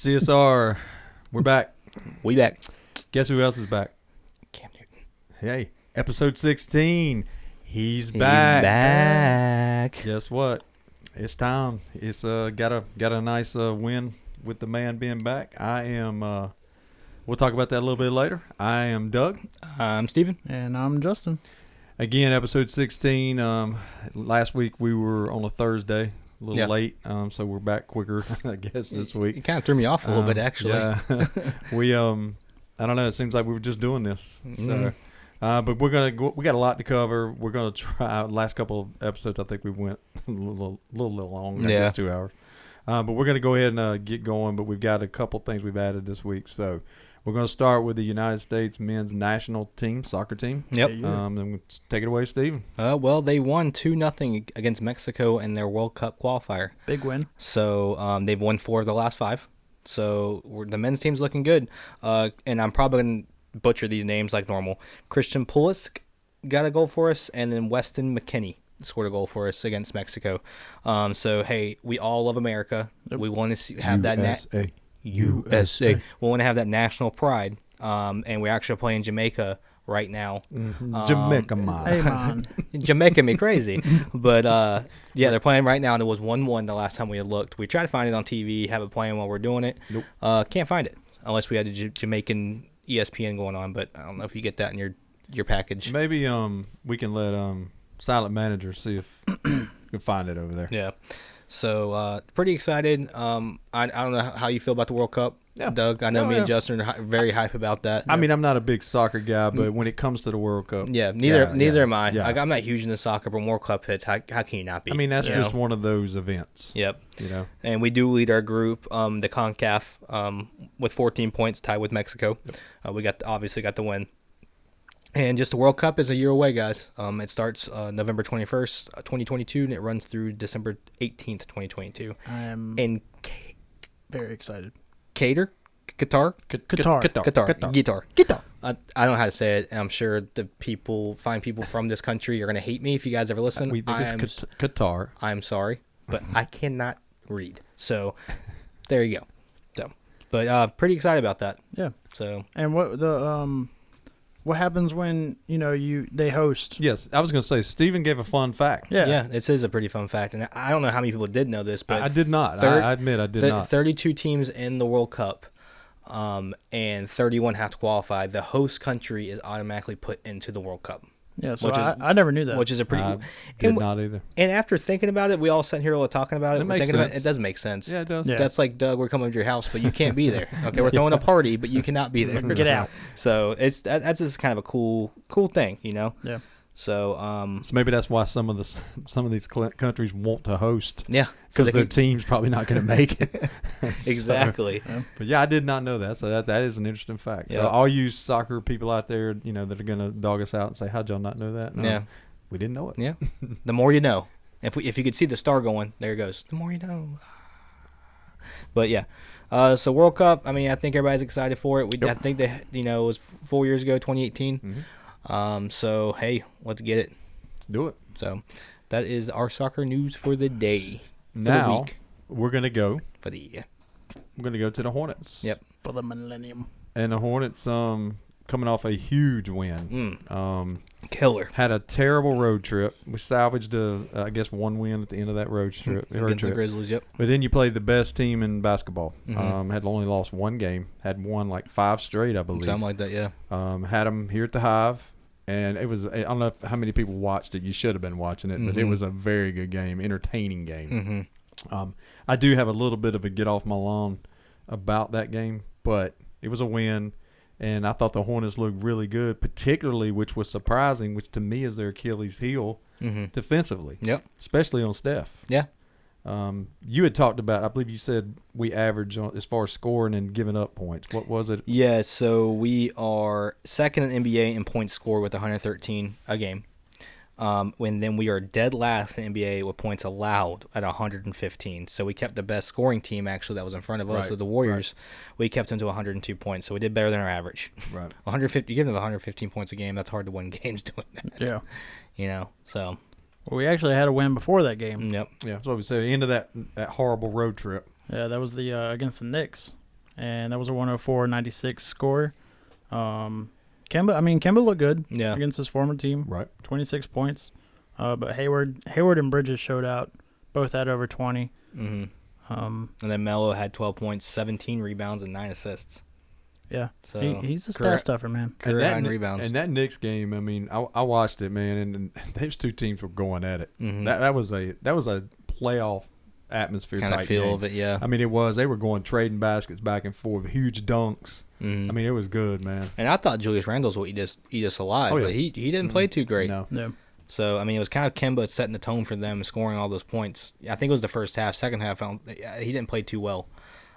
CSR, we're back. We back. Guess who else is back? Cam Newton. Hey, episode 16. He's He's back. back. Guess what? It's time. It's got a nice win with the man being back. I am. We'll talk about that a little bit later. I am Doug. I'm Steven. And I'm Justin. Again, episode 16. Last week we were on a Thursday, a little late, so we're back quicker, I guess, this week. It kind of threw me off a little bit, actually. Yeah. We I don't know. It seems like we were just doing this. So, but we got a lot to cover. We're gonna try. Last couple of episodes, I think we went a little long. I guess 2 hours. But we're gonna go ahead and get going. But we've got a couple things we've added this week. So we're gonna start with the United States men's national team, soccer team. Yep. Then we'll take it away, Steven. Well, they won 2-0 against Mexico in their World Cup qualifier. Big win. So they've won 4 of the last 5. So the men's team's looking good. And I'm probably going to butcher these names like normal. Christian Pulisic got a goal for us, and then Weston McKennie scored a goal for us against Mexico. So, hey, we all love America. Yep. We want to have that USA. We want to have that national pride. And we're actually playing Jamaica right now. Jamaica, man. Hey, man. Jamaica me crazy. But, yeah, they're playing right now, and it was 1-1 the last time we had looked. We tried to find it on TV, have it playing while we're doing it. Nope. Can't find it unless we had a Jamaican ESPN going on, but I don't know if you get that in your package. Maybe we can let Silent Manager see if we can find it over there. Yeah. So, pretty excited. I don't know how you feel about the World Cup, Doug. I know me and Justin are very hype about that. I mean, I'm not a big soccer guy, but when it comes to the World Cup, neither am I. Yeah. I'm not huge into soccer, but World Cup hits. How can you not be? I mean, that's just one of those events. Yep. You know, and we do lead our group, the CONCACAF, with 14 points, tied with Mexico. Yep. We obviously got the win. And just the World Cup is a year away, guys. It starts November 21st, 2022, and it runs through December 18th, 2022. I am very excited. Qatar. I don't know how to say it. I'm sure the people from this country are going to hate me if you guys ever listen. We think it's Qatar. I'm sorry, but I cannot read. So there you go. So, but pretty excited about that. Yeah. So and what happens when they host? Yes, I was going to say Steven gave a fun fact. Yeah, this is a pretty fun fact, and I don't know how many people did know this, but I did not. I admit I did not. 32 teams in the World Cup, and 31 have to qualify. The host country is automatically put into the World Cup. Yeah, so I never knew that. Which is a pretty. Did not either. And after thinking about it, we all sat here talking about it. It does make sense. Yeah, it does. Yeah. That's like, Doug, we're coming to your house, but you can't be there. Okay, we're throwing a party, but you cannot be there. Get out. So that's just kind of a cool thing, Yeah. So so maybe that's why some of these countries want to host. Yeah, because their team's probably not going to make it. Exactly. But yeah, I did not know that. So that is an interesting fact. Yeah. So all you soccer people out there, that are going to dog us out and say, "How'd y'all not know that?" No, yeah, we didn't know it. Yeah, the more you know. If you could see the star going, there it goes. The more you know. But yeah, so World Cup. I mean, I think everybody's excited for it. I think that it was 4 years ago, 2018. Mm-hmm. So hey, let's get it. Let's do it. So that is our soccer news for the day. Now we're gonna go for the year. We're gonna go to the Hornets. Yep. For the millennium. And the Hornets, coming off a huge win. Killer. Had a terrible road trip. We salvaged I guess one win at the end of that road trip. Against the Grizzlies. Yep. But then you played the best team in basketball. Mm-hmm. Had only lost one game. Had won like 5 straight, I believe. Something like that. Yeah. Had them here at the Hive. And it was, I don't know how many people watched it. You should have been watching it, but it was a very good game, entertaining game. Mm-hmm. I do have a little bit of a get off my lawn about that game, but it was a win, and I thought the Hornets looked really good, particularly, which was surprising, which to me is their Achilles heel defensively. Yep. Especially on Steph. Yeah. You had talked about, I believe you said we average as far as scoring and giving up points. What was it? Yeah, so we are second in NBA in points scored with 113 a game. Then we are dead last in NBA with points allowed at 115. So we kept the best scoring team actually that was in front of us with the Warriors. Right. We kept them to 102 points, so we did better than our average. Right. 150. You give them 115 points a game. That's hard to win games doing that. Yeah. So. Well, we actually had a win before that game. Yep. Yeah, that's what we said. End of that horrible road trip. Yeah, that was the against the Knicks. and that was a 104-96 score. Kemba looked good against his former team. Right. 26 points. But Hayward and Bridges showed out. Both had over 20. Mm-hmm. And then Melo had 12 points, 17 rebounds, and 9 assists. Yeah. So he's a stat stuffer, man. Career high in rebounds. And that Knicks game, I mean, I watched it, man, and those two teams were going at it. Mm-hmm. That was a playoff atmosphere kind type of feel game. of it, yeah. I mean, it was. They were going trading baskets back and forth, huge dunks. Mm-hmm. I mean, it was good, man. And I thought Julius Randle's will eat us alive, but he didn't play too great. No. So, I mean, it was kind of Kemba setting the tone for them, scoring all those points. I think it was the first half. Second half, he didn't play too well.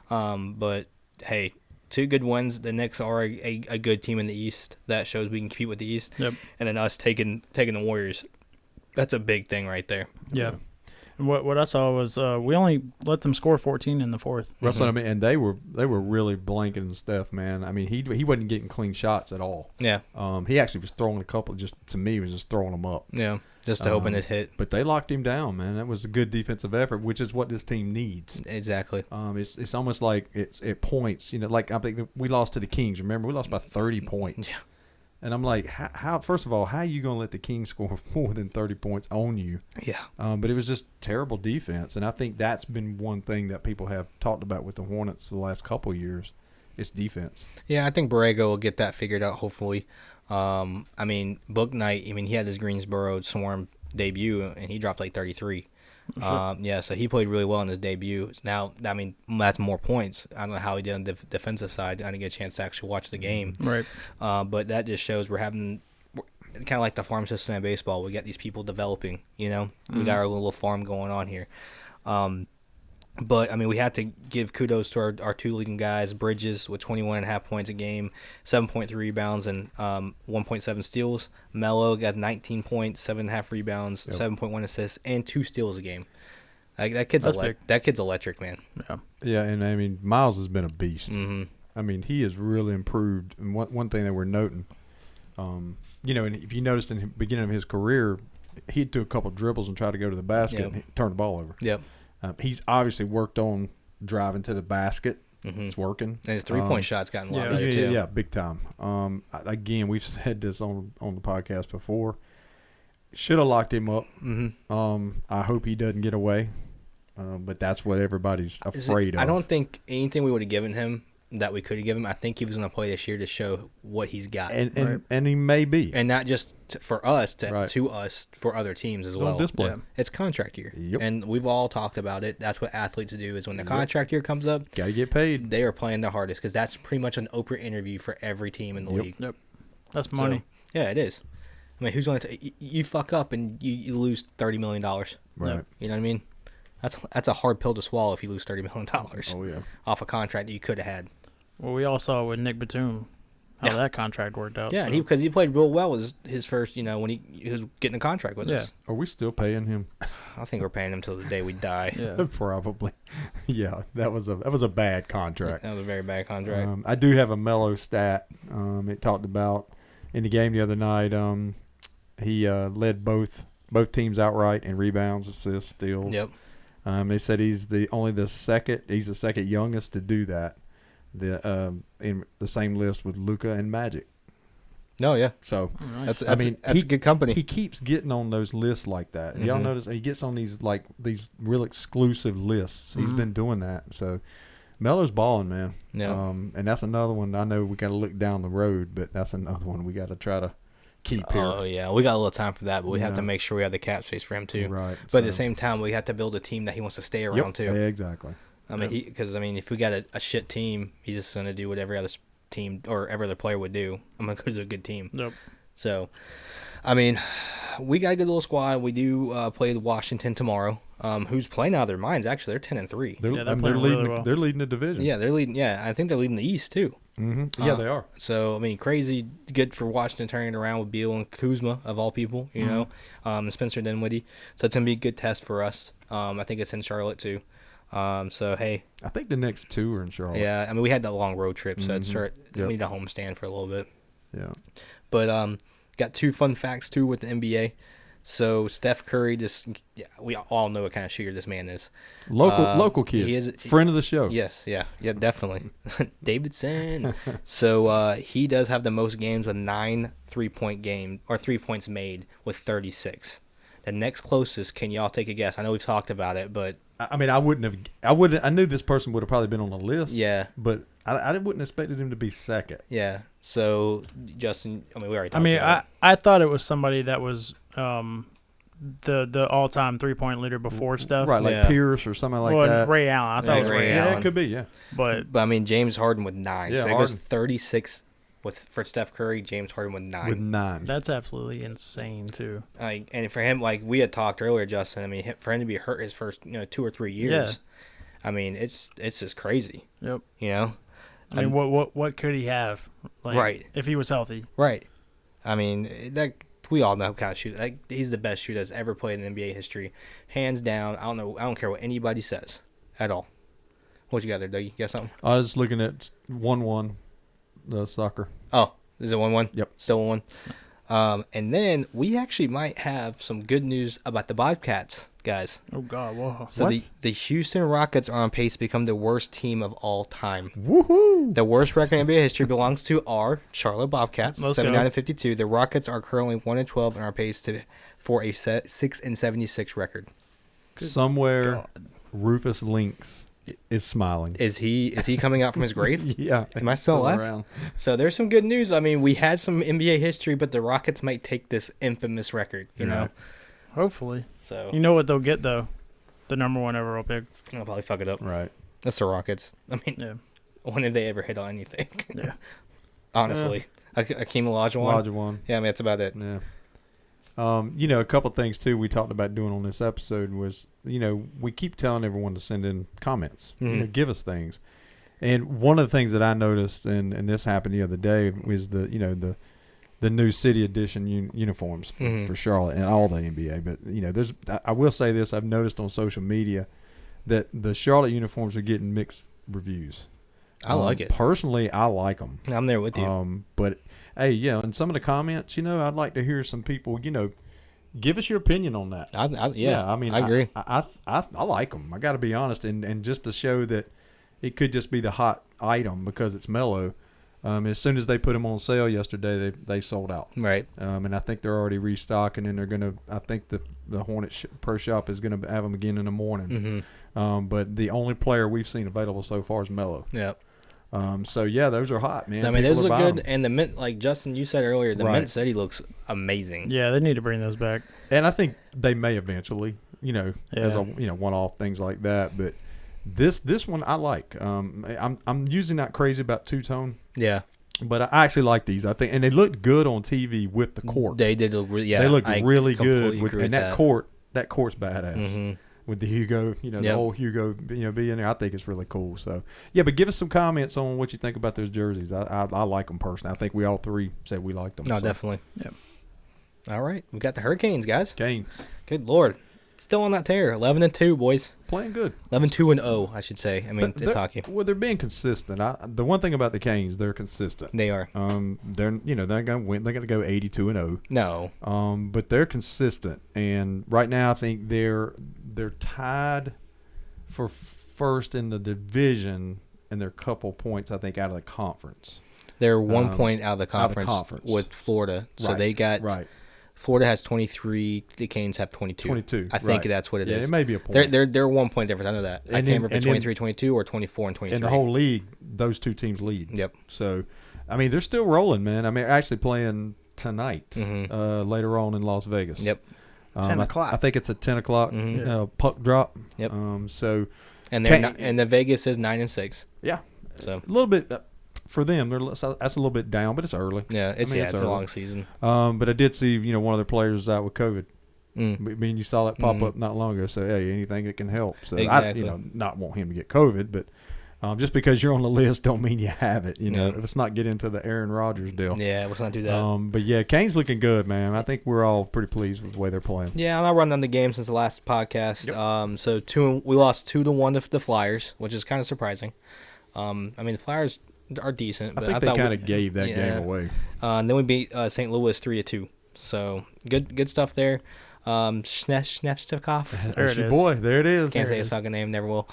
But, hey, 2 good wins. The Knicks are a good team in the East. That shows we can compete with the East. Yep. And then us taking the Warriors. That's a big thing right there. Yeah. And what I saw was we only let them score 14 in the fourth. That's what I mean. And they were really blanking Steph, man. I mean, he wasn't getting clean shots at all. Yeah. He actually was throwing a couple. Just to me, was just throwing them up. Yeah. Just to hoping it hit. But they locked him down, man. That was a good defensive effort, which is what this team needs. Exactly. It's almost like it points. You know, like I think we lost to the Kings. Remember, we lost by 30 points. Yeah. And I'm like, how? First of all, how are you going to let the Kings score more than 30 points on you? Yeah. But it was just terrible defense, and I think that's been one thing that people have talked about with the Hornets the last couple of years. It's defense. Yeah, I think Borrego will get that figured out, hopefully. I mean, Book Knight, he had his Greensboro Swarm debut, and he dropped like 33. Sure. Yeah, so he played really well in his debut. Now, I mean, that's more points. I don't know how he did on the defensive side. I didn't get a chance to actually watch the game. Right. But that just shows we're kind of like the farm system in baseball. We got these people developing, We got our little farm going on here. But, I mean, we had to give kudos to our 2 leading guys, Bridges with 21.5 points a game, 7.3 rebounds, and 1.7 steals. Melo got 19 points, 7.5 rebounds, 7.1 assists, and 2 steals a game. That kid's electric, man. Yeah. Yeah, and I mean, Miles has been a beast. Mm-hmm. I mean, he has really improved. And one thing that we're noting, and if you noticed in the beginning of his career, he'd do a couple dribbles and try to go to the basket and turn the ball over. Yep. He's obviously worked on driving to the basket. Mm-hmm. It's working. And his 3-point shot's gotten a lot better, too. Yeah, big time. Again, we've said this on the podcast before. Should have locked him up. Mm-hmm. I hope he doesn't get away. But that's what everybody's afraid of. I don't think anything we would have given him that we could have given him. I think he was going to play this year to show what he's got. And he may be. And not just for us, to us, for other teams as well. Display. It's contract year. Yep. And we've all talked about it. That's what athletes do is when the contract year comes up, got to get paid. They are playing their hardest because that's pretty much an Oprah interview for every team in the league. Yep. That's money. So, yeah, it is. I mean, who's going to – you fuck up and you lose $30 million. Right. You know what I mean? That's a hard pill to swallow if you lose $30 million Oh, yeah. off a contract that you could have had. Well, we all saw with Nick Batum how that contract worked out. Yeah, so. because he played real well his first, when he was getting a contract with us. Are we still paying him? I think we're paying him till the day we die. Yeah. Probably. Yeah, that was a bad contract. That was a very bad contract. I do have a Melo stat. It talked about in the game the other night. He led both teams outright in rebounds, assists, steals. Yep. They said he's the second youngest to do that. In the same list with Luka and Magic. No, yeah. So that's good company. He keeps getting on those lists like that. Y'all notice he gets on these real exclusive lists. He's been doing that. So Melo's balling, man. Yeah. And that's another one. I know we got to look down the road, but that's another one we got to try to keep here. Oh yeah, we got a little time for that, but we have to make sure we have the cap space for him too. Right. But at the same time, we have to build a team that he wants to stay around too. Yeah, exactly. I mean, if we got a shit team, he's just gonna do what every other team or every other player would do. I'm gonna go to a good team. Nope. So, I mean, we got a good little squad. We do play Washington tomorrow. Who's playing out of their minds? Actually, they're 10-3. They're playing leading. really well. They're leading the division. Yeah, they're leading. Yeah, I think they're leading the East too. Mm-hmm. Yeah, they are. So I mean, crazy good for Washington turning it around with Beal and Kuzma of all people, and Spencer Dinwiddie. So it's gonna be a good test for us. I think it's in Charlotte too. So hey, I think the next 2 are in Charlotte. yeah, I mean we had that long road trip, so it's Yep. we need a homestand for a little bit. Yeah. But got 2 fun facts too with the NBA. So Steph Curry, we all know what kind of shooter this man is. Local kid, he is- friend of the show. Yes, yeah, definitely. Davidson. So he does have the most games with 9 3-point game or 3 points made with 36. The next closest, can y'all take a guess? I know we've talked about it, but I mean, I knew this person would have probably been on the list. yeah, But I wouldn't have expected him to be second. yeah. So Justin, I mean, we already talked about it. I thought it was somebody that was the all-time 3-point leader before Steph. Right, like Yeah. Pierce or something like Well, that. Ray Allen. I thought it was Ray Ray Yeah, Allen. Allen. it could be, yeah. But But I mean, James Harden with 9. Yeah, So it goes Harden. 36 for Steph Curry, James Harden with 9. With 9. that's absolutely insane too. Like, and for him, like we had talked earlier, Justin. I mean, for him to be hurt his first 2 or 3 years, I mean, it's just crazy. Yep. You know, I mean, what could he have? Like, Right. If he was healthy. right? I mean, that we all know what kind of shooter. Like, he's the best shooter that's ever played in NBA history, hands down. I don't care what anybody says at all. What you got there, Doug? You got something? I was looking at 1-1, the soccer. Oh, is it 1-1? Yep. Still 1-1. And then we actually might have some good news about the Bobcats, guys. Oh God, whoa. So What? the Houston Rockets are on pace to become the worst team of all time. Woohoo! The worst record in NBA history belongs to our Charlotte Bobcats, Let's go. 79-52. The Rockets are currently 1-12 and are on pace for a 6-76 record. Somewhere, God. Rufus Lynx is smiling. Is he coming out from his grave? Yeah. Am I still alive? around. So there's some good news. I mean, we had some NBA history, but the Rockets might take this infamous record, you know. Right. Hopefully. So You know what they'll get though? The number 1 overall pick. I'll probably fuck it up. Right. That's the Rockets. I mean, Yeah. when have they ever hit on anything? Yeah. Honestly, Akeem Olajuwon. Olajuwon. Yeah, I mean that's about it. Yeah. A couple things too we talked about doing on this episode was, we keep telling everyone to send in comments, Mhm. give us things. And one of the things that I noticed, and this happened the other day, was the new city edition uniforms Mhm. for Charlotte and all the NBA. But I will say this: I've noticed on social media that the Charlotte uniforms are getting mixed reviews. I like it. Personally, I like them. I'm there with you. But hey, yeah, and some of the comments, I'd like to hear some people, give us your opinion on that. I mean, I agree. I like them. I got to be honest, and just to show that it could just be the hot item because it's mellow. As soon as they put them on sale yesterday, they sold out. Right. And I think they're already restocking, and they're gonna. I think the Hornet Pro Shop is gonna have them again in the morning. Mm-hmm. But the only player we've seen available so far is Melo. Yeah. So yeah, those are hot, man. I mean, People those are look buying good. them. And the mint, like Justin, you said earlier, the Right. mint city looks amazing. Yeah, they need to bring those back. And I think they may eventually, as a one-off things like that. But this one I like. I'm usually not crazy about two-tone, Yeah. but I actually like these. I think, and they looked good on TV with the court. They did look really, yeah. they look I really completely good with, agree and with that court's badass. Mm-hmm. With the Hugo, the Yep. whole Hugo, being there, I think it's really cool. So, yeah, but give us some comments on what you think about those jerseys. I like them personally. I think we all three said we liked them. No, so. definitely. Yep. All right, we got the Hurricanes, guys. Canes Good lord, still on that tear. 11-2, boys. playing good. 11-2-0, I should say. I mean, They're- it's hockey. Well, they're being consistent. The one thing about the Canes, they're consistent. They are. They're gonna win. They're gonna go 82-0. No. But they're consistent, and right now I think they're tied for first in the division, and they're a couple points I think out of the conference. They're 1 point out of the out of the conference, conference. with Florida. So Right, they got right Florida has 23. The Canes have 22. 22. I think right. that's what it is. Yeah, it may be a point. They're 1 point difference. I know that. I And can't then- remember if it's and then- 23-22 or 24-23. in the whole league, those two teams lead. Yep. So, I mean, they're still rolling, man. I mean, actually playing tonight, Mhm. later on in Las Vegas. Yep. 10 o'clock. I think it's a 10 o'clock Mhm. puck drop. Yep. So, And Can- and the Vegas is 9-6. yeah, So a little bit for them. That's a little bit down, but it's early. yeah, it's I mean, it's it's a early. long season. But I did see, one of their players is out with COVID. Mm. I mean, you saw that pop Mhm. up not long ago. So, hey, anything that can help. So, Exactly. I, not want him to get COVID, but just because you're on the list don't mean you have it. Yeah. Let's not get into the Aaron Rodgers deal. Yeah, let's not do that. But yeah, Kane's looking good, man. I think we're all pretty pleased with the way they're playing. Yeah, and I'll run down the game since the last podcast. Yep. So we lost 2-1 to the Flyers, which is kind of surprising. I mean, the Flyers are decent, I but think I they thought kind of gave that yeah. game away. And then we beat St. Louis 3-2. So good stuff there. Snefstikov. There That's it your is. boy. There it is. Can't There say it his is. fucking name. Never will.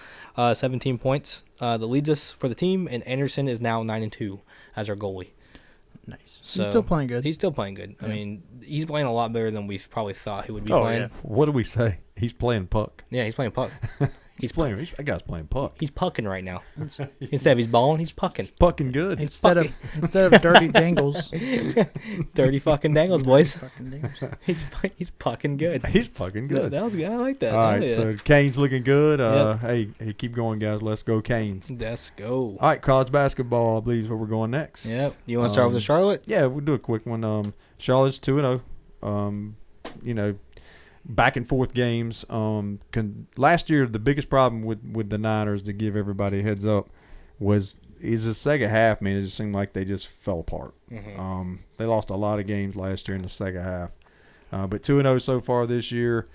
17 points. That leads us for the team, and Anderson is now 9-2 as our goalie. Nice. So He's still playing good. He's still playing good. I Yeah. mean, he's playing a lot better than we probably thought he would be Oh, playing. yeah. What do we say? He's playing puck. Yeah, he's playing puck. He's playing. That guy's playing puck. He's pucking right now. Instead of he's balling, he's pucking. Pucking good. Instead of dirty dangles. Dirty fucking dangles, boys. Fucking dangles. He's pucking good. He's fucking good. That was good. I like that. All right, Hell yeah. so Canes looking good. Yep. Hey, keep going, guys. Let's go Canes. Let's go. All right, college basketball, I believe, is where we're going next. Yep. You want to start with the Charlotte? Yeah, we'll do a quick one. Charlotte's 2-0. Back and forth games. Last year, the biggest problem with the Niners, to give everybody a heads up, is the second half. Man, it just seemed like they just fell apart. Mm-hmm. They lost a lot of games last year in the second half. But 2-0 so far this year.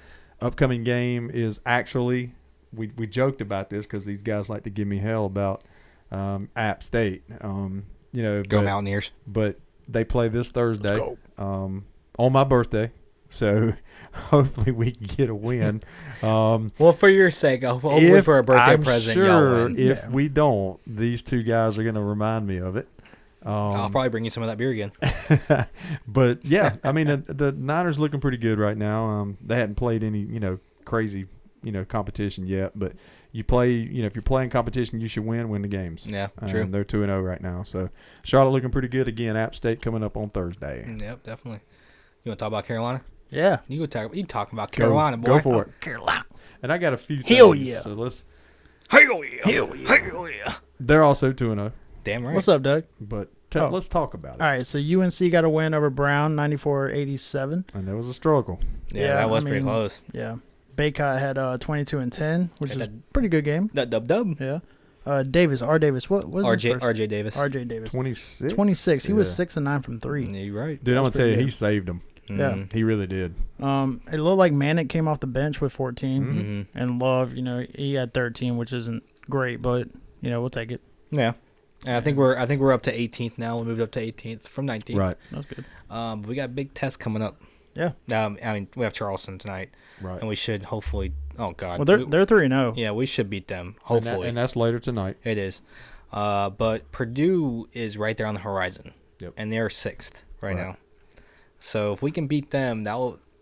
Upcoming game is actually, we joked about this because these guys like to give me hell about App State. Go Mountaineers. But they play this Thursday Let's on my birthday. So hopefully we can get a win. Well, for your sake, hopefully for a birthday I'm present, y'all sure win. if Yeah. we don't, these two guys are going to remind me of it. I'll probably bring you some of that beer again. But yeah, I mean the Niners looking pretty good right now. They hadn't played any crazy competition yet, but you play if you're playing competition, you should win the games. Yeah, true. They're 2-0 right now. So Charlotte looking pretty good again. App State coming up on Thursday. Yep, definitely. You want to talk about Carolina? Yeah. You talk about Carolina, boy. Go for it. Carolina. And I got a few. Hell things, yeah. So let's. Hell yeah. Hell yeah. They're also 2-0, Damn right. What's up, Doug? but Oh. let's talk about it. All right, so UNC got a win over Brown, 94-87. And there was a struggle. Yeah, Yeah, that was I pretty mean- close. Yeah. Baycott had 22-10, which Got is a that- pretty good game. That dub. Yeah. Davis, what was his first? RJ Davis. RJ Davis. 26. 26. He was Yeah. 6 and 9 from 3. Yeah, you're right. Dude, I'm That's gonna tell you, pretty he good. saved them. Yeah. Mhm. He really did. It looked like Manic came off the bench with 14, Mhm. and Love, he had 13, which isn't great, but we'll take it. Yeah. And I think we're up to 18th now. We moved up to 18th from 19th. Right. That's good. But we got a big test coming up. Yeah. I mean, we have Charleston tonight, Right. and we should hopefully. Oh God. Well, they're 3-0. Yeah, we should beat them. And Hopefully, that's later tonight. it is. But Purdue is right there on the horizon. Yep. And they're 6th right Right. now. So if we can beat them,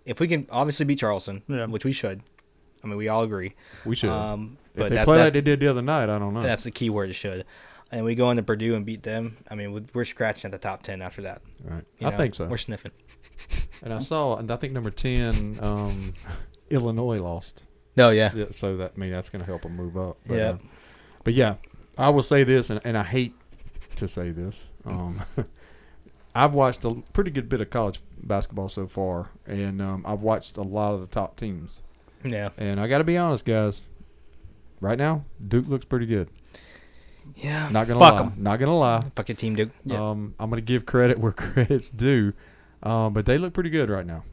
if we can obviously beat Charleston, Yeah. which we should. I mean, we all agree. We should. But if they that's, play that's, like they did the other night, I don't know. that's the key word, should. And we go into Purdue and beat them. I mean, we're scratching at the top 10 after that. Right. You I know? think so. We're sniffing. And I saw, and I think number 10, Illinois lost. Oh, yeah. Yeah, so that's going to help them move up. But, Yep. But yeah, I will say this, and I hate to say this. I've watched a pretty good bit of college basketball so far, and I've watched a lot of the top teams. Yeah. And I got to be honest, guys. Right now, Duke looks pretty good. Yeah. Not gonna Fuck lie. 'em. Not gonna lie. Fuck your team, Duke. Yeah. I'm gonna give credit where credit's due, but they look pretty good right now.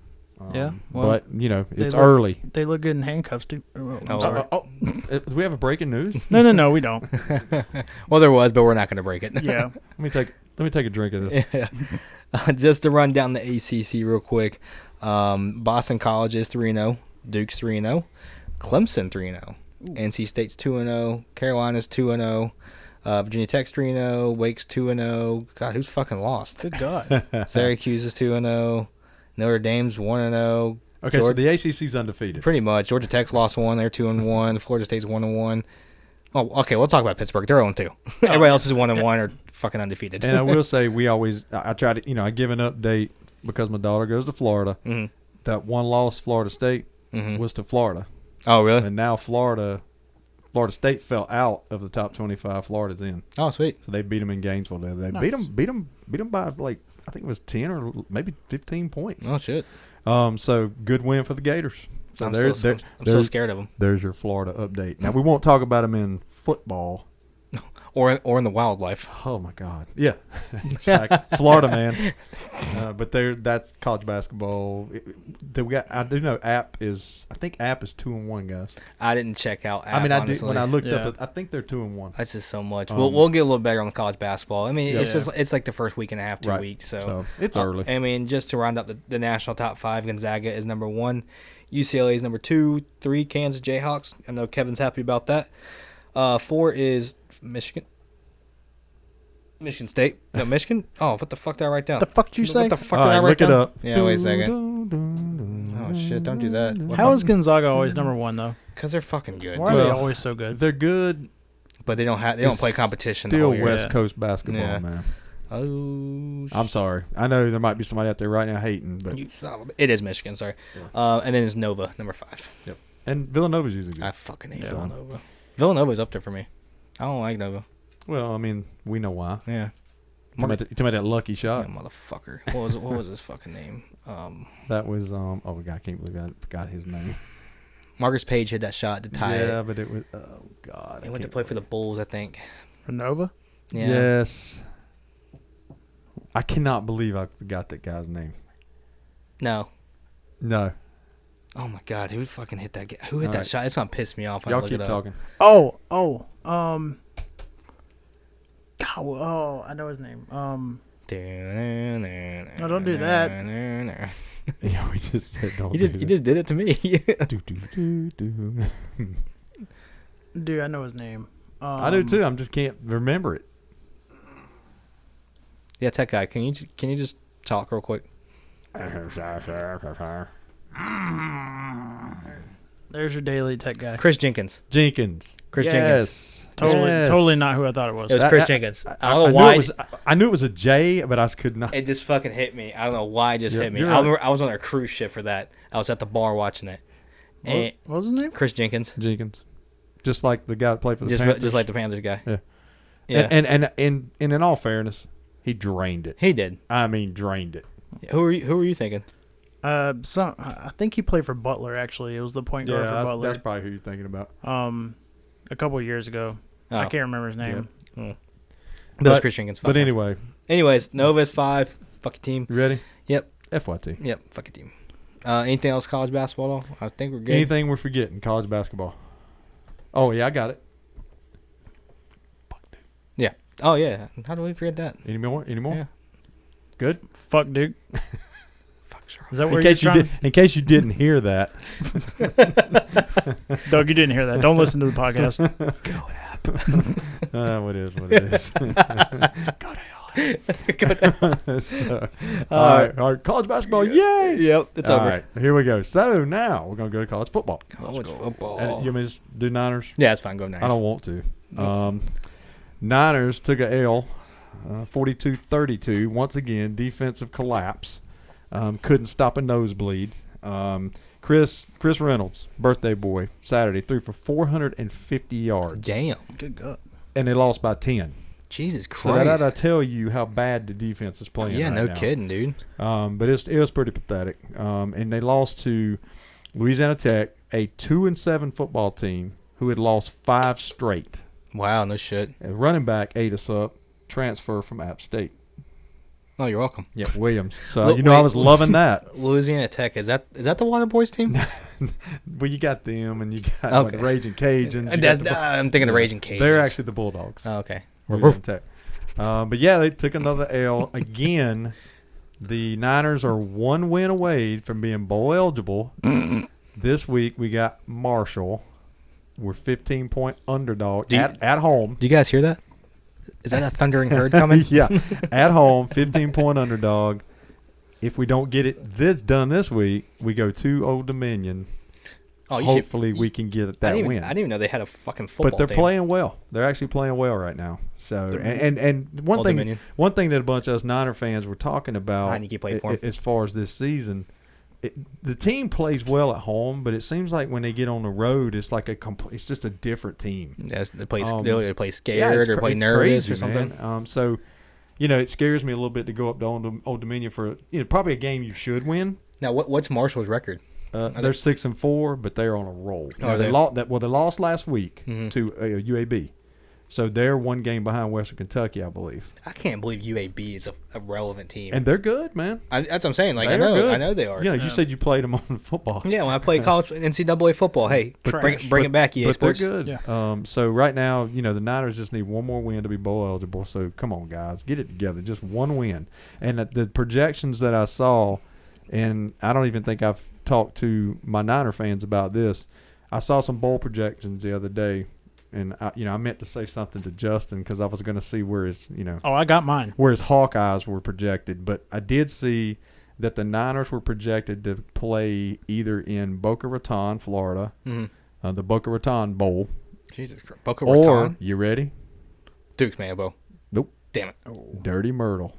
Yeah, well, but it's look- early. They look good in handcuffs, too. Oh, I'm Oh. sorry. Do we have a breaking news? No, we don't. Well, there was, but we're not going to break it. Yeah. Let me take a drink of this. Yeah. Just to run down the ACC real quick. Boston College is 3-0. Duke's 3-0. Clemson 3-0. NC State's 2-0. Carolina's 2-0. Virginia Tech's 3-0. Wake's 2-0. God, who's fucking lost? Good God. Syracuse is 2-0. Notre Dame's 1-0. Okay, so the ACC's undefeated. Pretty much. Georgia Tech's lost 1. They're 2-1. Florida State's 1-1. Oh, okay. We'll talk about Pittsburgh. They're 0-2. Everybody else is 1-1 or fucking undefeated. And I will say, I try to, I give an update because my daughter goes to Florida. Mhm. That one loss, Florida State, Mhm. was to Florida. Oh, really? And now Florida State fell out of the top 25. Florida's in. Oh, sweet. So they beat them in Gainesville. They Nice. beat them by like I think it was 10 or maybe 15 points. Oh, shit. So good win for the Gators. So I'm there's still scared of them. there's your Florida update. Now we won't talk about them in football. or in the wildlife. Oh my God! Yeah, exactly. Florida man. But that's college basketball. I do know App is. I think App is 2-1, guys. I didn't check out. I mean, honestly. when I looked Yeah. up, I think they're 2-1. That's just so much. We'll get a little better on the college basketball. I mean, Yeah. it's like the first week and a half, 2 Right. weeks. So, So it's early. I mean, just to round out the national top 5, Gonzaga is number 1, UCLA is number 2, 3 Kansas Jayhawks. I know Kevin's happy about that. 4 is Michigan. Michigan State. No, Michigan? Oh, what the fuck did I write down? The fuck did you say? What the fuck All did I right, write look it down? up. Yeah, wait a second. Oh, shit, don't do that. What How is Gonzaga always number 1 though? Because they're fucking good. Why are they Well, always so good? They're good. But they don't play competition. the Still whole year. West Yeah. Coast basketball, Yeah. man. Oh, I'm sorry. I know there might be somebody out there right now hating, but it is Michigan, sorry. And then it's Nova, number 5. and Villanova's usually good. I fucking hate Yeah. Villanova. Villanova's up there for me. I don't like Nova. Well, I mean, we know why. Yeah. You talking about that lucky Yeah, shot? motherfucker. What was his fucking name? That was oh God, I can't believe I forgot his name. Marcus Page hit that shot to tie Yeah, it. but it was oh God. He went to play for the Bulls, I think. For Nova? Yeah. Yes. I cannot believe I forgot that guy's name. No. No. Oh my God, who fucking hit that? Who hit All that right. shot? It's gonna piss me off. When I Y'all look keep it up. talking. Oh, I know his name. No, don't do that. Yeah, we just said don't. You do just did it to me. that. Do. Dude, I know his name. I do too. I just can't remember it. Yeah, tech guy, can you just talk real quick? There's your daily tech guy. Chris Jenkins. Jenkins. Chris Jenkins. Totally not who I thought it was. It was I- Chris I- Jenkins. I I don't know knew why. I knew it was a J, but I could not. It just fucking hit me. I don't know why it just Yeah, hit me. you're I right. remember I was on a cruise ship for that. I was at the bar watching it. And What was his name? Chris Jenkins. Jenkins, just like the guy that played for the Just Panthers. like the Panthers guy. Yeah. Yeah. And in all fairness, he drained it. He did. I mean, drained it. Who are you thinking? I think he played for Butler. Actually, it was the point guard for Yeah, Butler. that's probably who you're thinking about. A couple of years ago. Oh. I can't remember his name. That was But- Chris Jenkins. But anyway, Anyways, Nova's 5. Fuck your team. you ready? Yep. FYT. Yep. Fuck your team. Anything else college basketball? Though? I think we're good. Anything we're forgetting? College basketball. Oh yeah, I got it. Yeah. Oh yeah. How do we forget that? Any more? Yeah. Good. Fuck, Duke. Fuck sure. Is that In where you're case you trying? did, in case you didn't hear that, Doug, you didn't hear that. Don't listen to the podcast. what is what it is. So, all right, college basketball, yay! Yep. It's All over. right, here we go. So now we're gonna go to college football. College football. And you want me to just do Niners? Yeah, it's fine. Go Niners. I don't want to. Niners took a L, 42-32. Once again, defensive collapse. Couldn't stop a nosebleed. Chris Reynolds, birthday boy, Saturday, threw for 450 yards, Damn. Good God. and they lost by 10. Jesus So Christ. that I tell you how bad the defense is playing. Yeah, right no now. kidding, dude. But it was pretty pathetic. And they lost to Louisiana Tech, a 2-7 football team who had lost 5 straight. Wow, no shit. A running back ate us up, transfer from App State. Oh, you're welcome. Yeah, Williams. So Look, you know I wait. was loving that. Louisiana Tech, is that the Water Boys team? Well, you got them, and you got Okay. like Raging Cajuns. you got That's, the I'm thinking the Raging Cajuns. They're actually the Bulldogs. Oh, okay. Louisiana Tech. But yeah, they took another L again. The Niners are 1 win away from being bowl eligible. This week we got Marshall. We're 15-point underdog at home. Do you guys hear that? Is that a thundering herd coming? Yeah, at home, 15-point underdog. If we don't get it done this week, we go to Old Dominion. Oh, you Hopefully we can get that I win. didn't even know they had a fucking football But they're team. playing well. They're actually playing well right now. So and one Old thing Dominion. one thing that a bunch of us Niner fans were talking about Heineke played for 'em. as far as this season, the team plays well at home, but it seems like when they get on the road, it's like it's just a different team. Yes, they play, they play Yeah, scared or play it's nervous crazy, or something. man. So, it scares me a little bit to go up to Old Dominion for probably a game you should win. Now, what's Marshall's record? They're 6-4, but they're on a roll. Are They they? lost last week Mhm. to UAB. So they're one game behind Western Kentucky, I believe. I can't believe UAB is a relevant team. And they're good, man. That's what I'm saying. Like They're I good. know they are. You know, you said you played them on football. Yeah, when I played college NCAA football, hey, bring it back, EA But Sports. they're good. Yeah. So right now, you know, the Niners just need one more win to be bowl eligible. So come on, guys, get it together. Just one win. And the projections that I saw, and I don't even think I've talked to my Niner fans about this. I saw some bowl projections the other day, and I meant to say something to Justin because I was going to see where his, Oh, I got mine. where his Hawkeyes were projected. But I did see that the Niners were projected to play either in Boca Raton, Florida, the Boca Raton Bowl, Jesus Christ. Boca or Raton? you ready? Duke's Mayo. Nope. Damn it. Dirty Myrtle.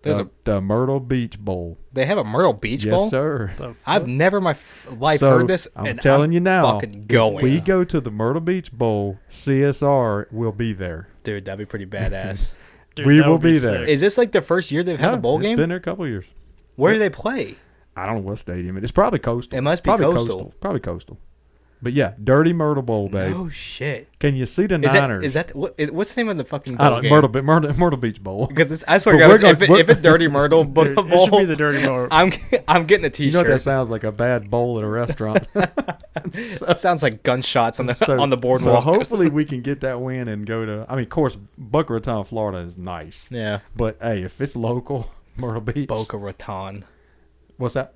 There's The Myrtle Beach Bowl. They have a Myrtle Beach Bowl? Yes, sir. I've never in my life So, heard this. I'm and telling you now, fucking going. if we go to the Myrtle Beach Bowl, CSR will be there. Dude, that'd be pretty badass. Dude, We that will would be sick. there. Is this like the first year they've had a bowl It's game? been there a couple of years. Where do they play? I don't know what stadium. It's probably Coastal. It must be probably Coastal. Probably Coastal. But yeah, Dirty Myrtle Bowl, babe. Oh shit! Can you see the Is Niners? that what's the name of the fucking I bowl don't game? Myrtle Beach Bowl. Because I swear, But to we're God, gonna- if it's Dirty Myrtle Bowl, Dude, it should be the Dirty Bowl. I'm getting a T-shirt. You know what that sounds like? A bad bowl at a restaurant. It sounds like gunshots on the on the So boardwalk. hopefully we can get that win and go to. I mean, of course, Boca Raton, Florida is nice. Yeah, But hey, if it's local, Myrtle Beach. Boca Raton. What's that?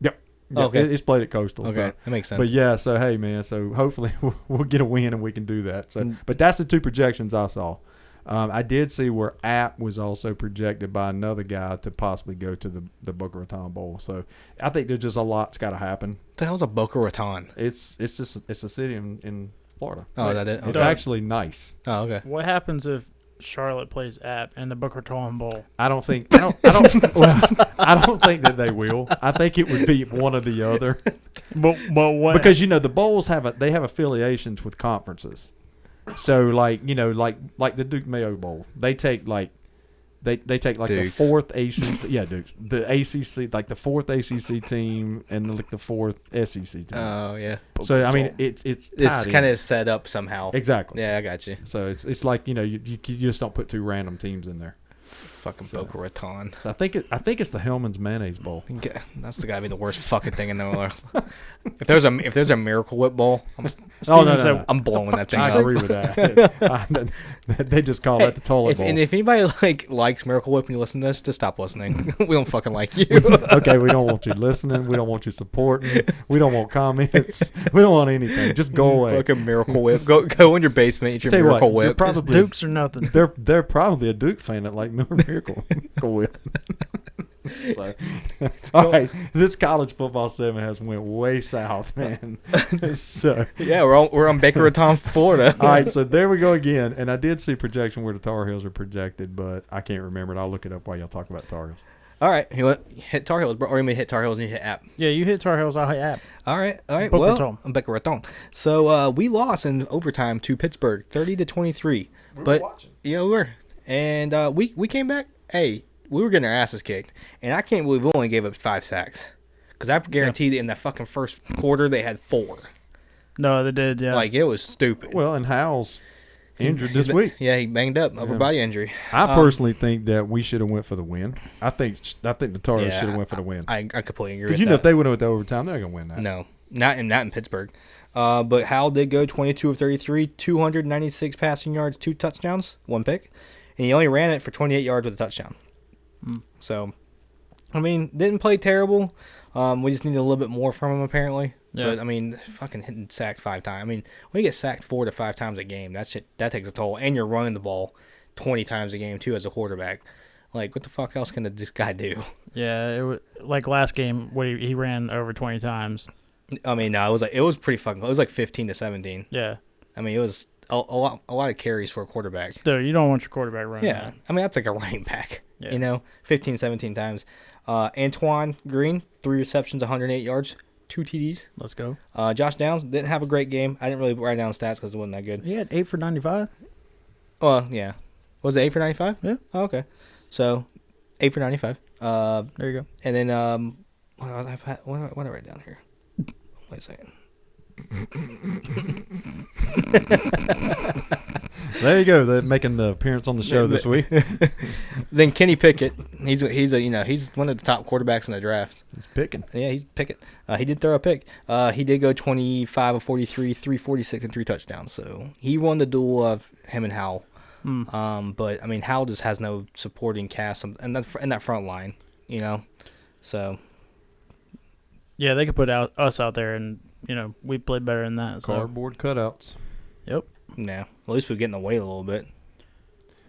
Yep. Yep, Okay. It's played at Coastal. Okay, So. that makes sense. But yeah, so hey man, so hopefully we'll get a win and we can do that. So, but that's the two projections I saw. I did see where App was also projected by another guy to possibly go to the Boca Raton Bowl. So I think there's just a lot's got to happen. What the hell's a Boca Raton? It's a city in Florida. Oh, is that it? It's Okay. actually nice. Oh, okay. What happens if Charlotte plays App in the Boca Raton Bowl? I don't think well, I don't think that they will. I think it would be one or the other. But what? Because the bowls have affiliations with conferences. So like the Duke Mayo Bowl, they take like they take like Dukes. the fourth ACC, Dukes, the ACC, like the fourth ACC team and like the fourth SEC team. Oh yeah. So I mean it's It's tied kind in. of set up somehow. Exactly. Yeah, I got you. So it's like you just don't put two random teams in there. Fucking Boca Raton. So I think it's the Hellman's Mayonnaise Bowl. That's gotta be the worst fucking thing in the world. If there's a Miracle Whip Bowl, I'm blowing that thing I up. agree with that. They just call that the toilet bowl. And if anybody likes Miracle Whip and you listen to this, just stop listening. We don't fucking like you. Okay, we don't want you listening. We don't want you supporting. We don't want comments. We don't want anything. Just go away. Fucking Miracle Whip. Go in your basement, eat your Tell you Miracle what, you're Whip. probably Dukes or nothing. they're probably a Duke fan that like Miracle Whip. So, all right, this college football 7 has went way south, man. So Yeah, we're on Boca Raton, Florida. all right, so there we go again. And I did see projection where the Tar Heels are projected, but I can't remember it. I'll look it up while y'all talk about Tar Heels. All right, you hit Tar Heels, bro. Or you may hit Tar Heels and you hit App. Yeah, you hit Tar Heels. I'll hit App. All right. Boca Well, Raton. Boca Raton. So we lost in overtime to Pittsburgh, 30-23. But watching. yeah, we were, and we came back. Hey, we were getting our asses kicked, and I can't believe we only gave up 5 sacks. Because I guarantee that in that fucking first quarter they had 4. No, they did. Yeah. Like it was stupid. Well, and Howell's injured this week. Yeah, he banged up, upper body injury. I personally think that we should have went for the win. I think the Tar Heels Yeah, should have went for the win. I completely agree. Because with if that. they would have went to overtime, they're gonna win that. No, not in Pittsburgh. But Howell did go 22 of 33, 296 passing yards, 2 touchdowns, 1 pick, and he only ran it for 28 yards with a touchdown. So, I mean, didn't play terrible. We just needed a little bit more from him apparently. Yeah. But I mean, fucking hitting sacked 5 times. I mean, when you get sacked 4 to 5 times a game, that takes a toll. And you're running the ball 20 times a game too as a quarterback. Like, what the fuck else can this guy do? Yeah, it was like last game where he ran over 20 times. I mean, no, it was pretty fucking. It was like 15-17. Yeah. I mean, it was a lot of carries for a quarterback. Still, you don't want your quarterback running. Yeah, that. I mean that's like a running back. Yeah. 15, 17 times. Antoine Green, 3 receptions, 108 yards, 2 TDs. Let's go. Josh Downs didn't have a great game. I didn't really write down stats because it wasn't that good. He had 8 for 95. Well, yeah. Was it 8 for 95? Yeah. Oh, okay. So, 8 for 95. There you go. And then what did I write down here? Wait a second. There you go. They're making the appearance on the show this week. Then Kenny Pickett. He's one of the top quarterbacks in the draft. He's picking. Yeah, he's Pickett. He did throw a pick. He did go 25 of 43, 346, and 3 touchdowns. So he won the duel of him and Howell. But I mean, Howell just has no supporting cast in that front line, So Yeah, they could put us out there, and we played better than that. So. Cardboard cutouts. Yep. yeah, at least we get in the way a little bit.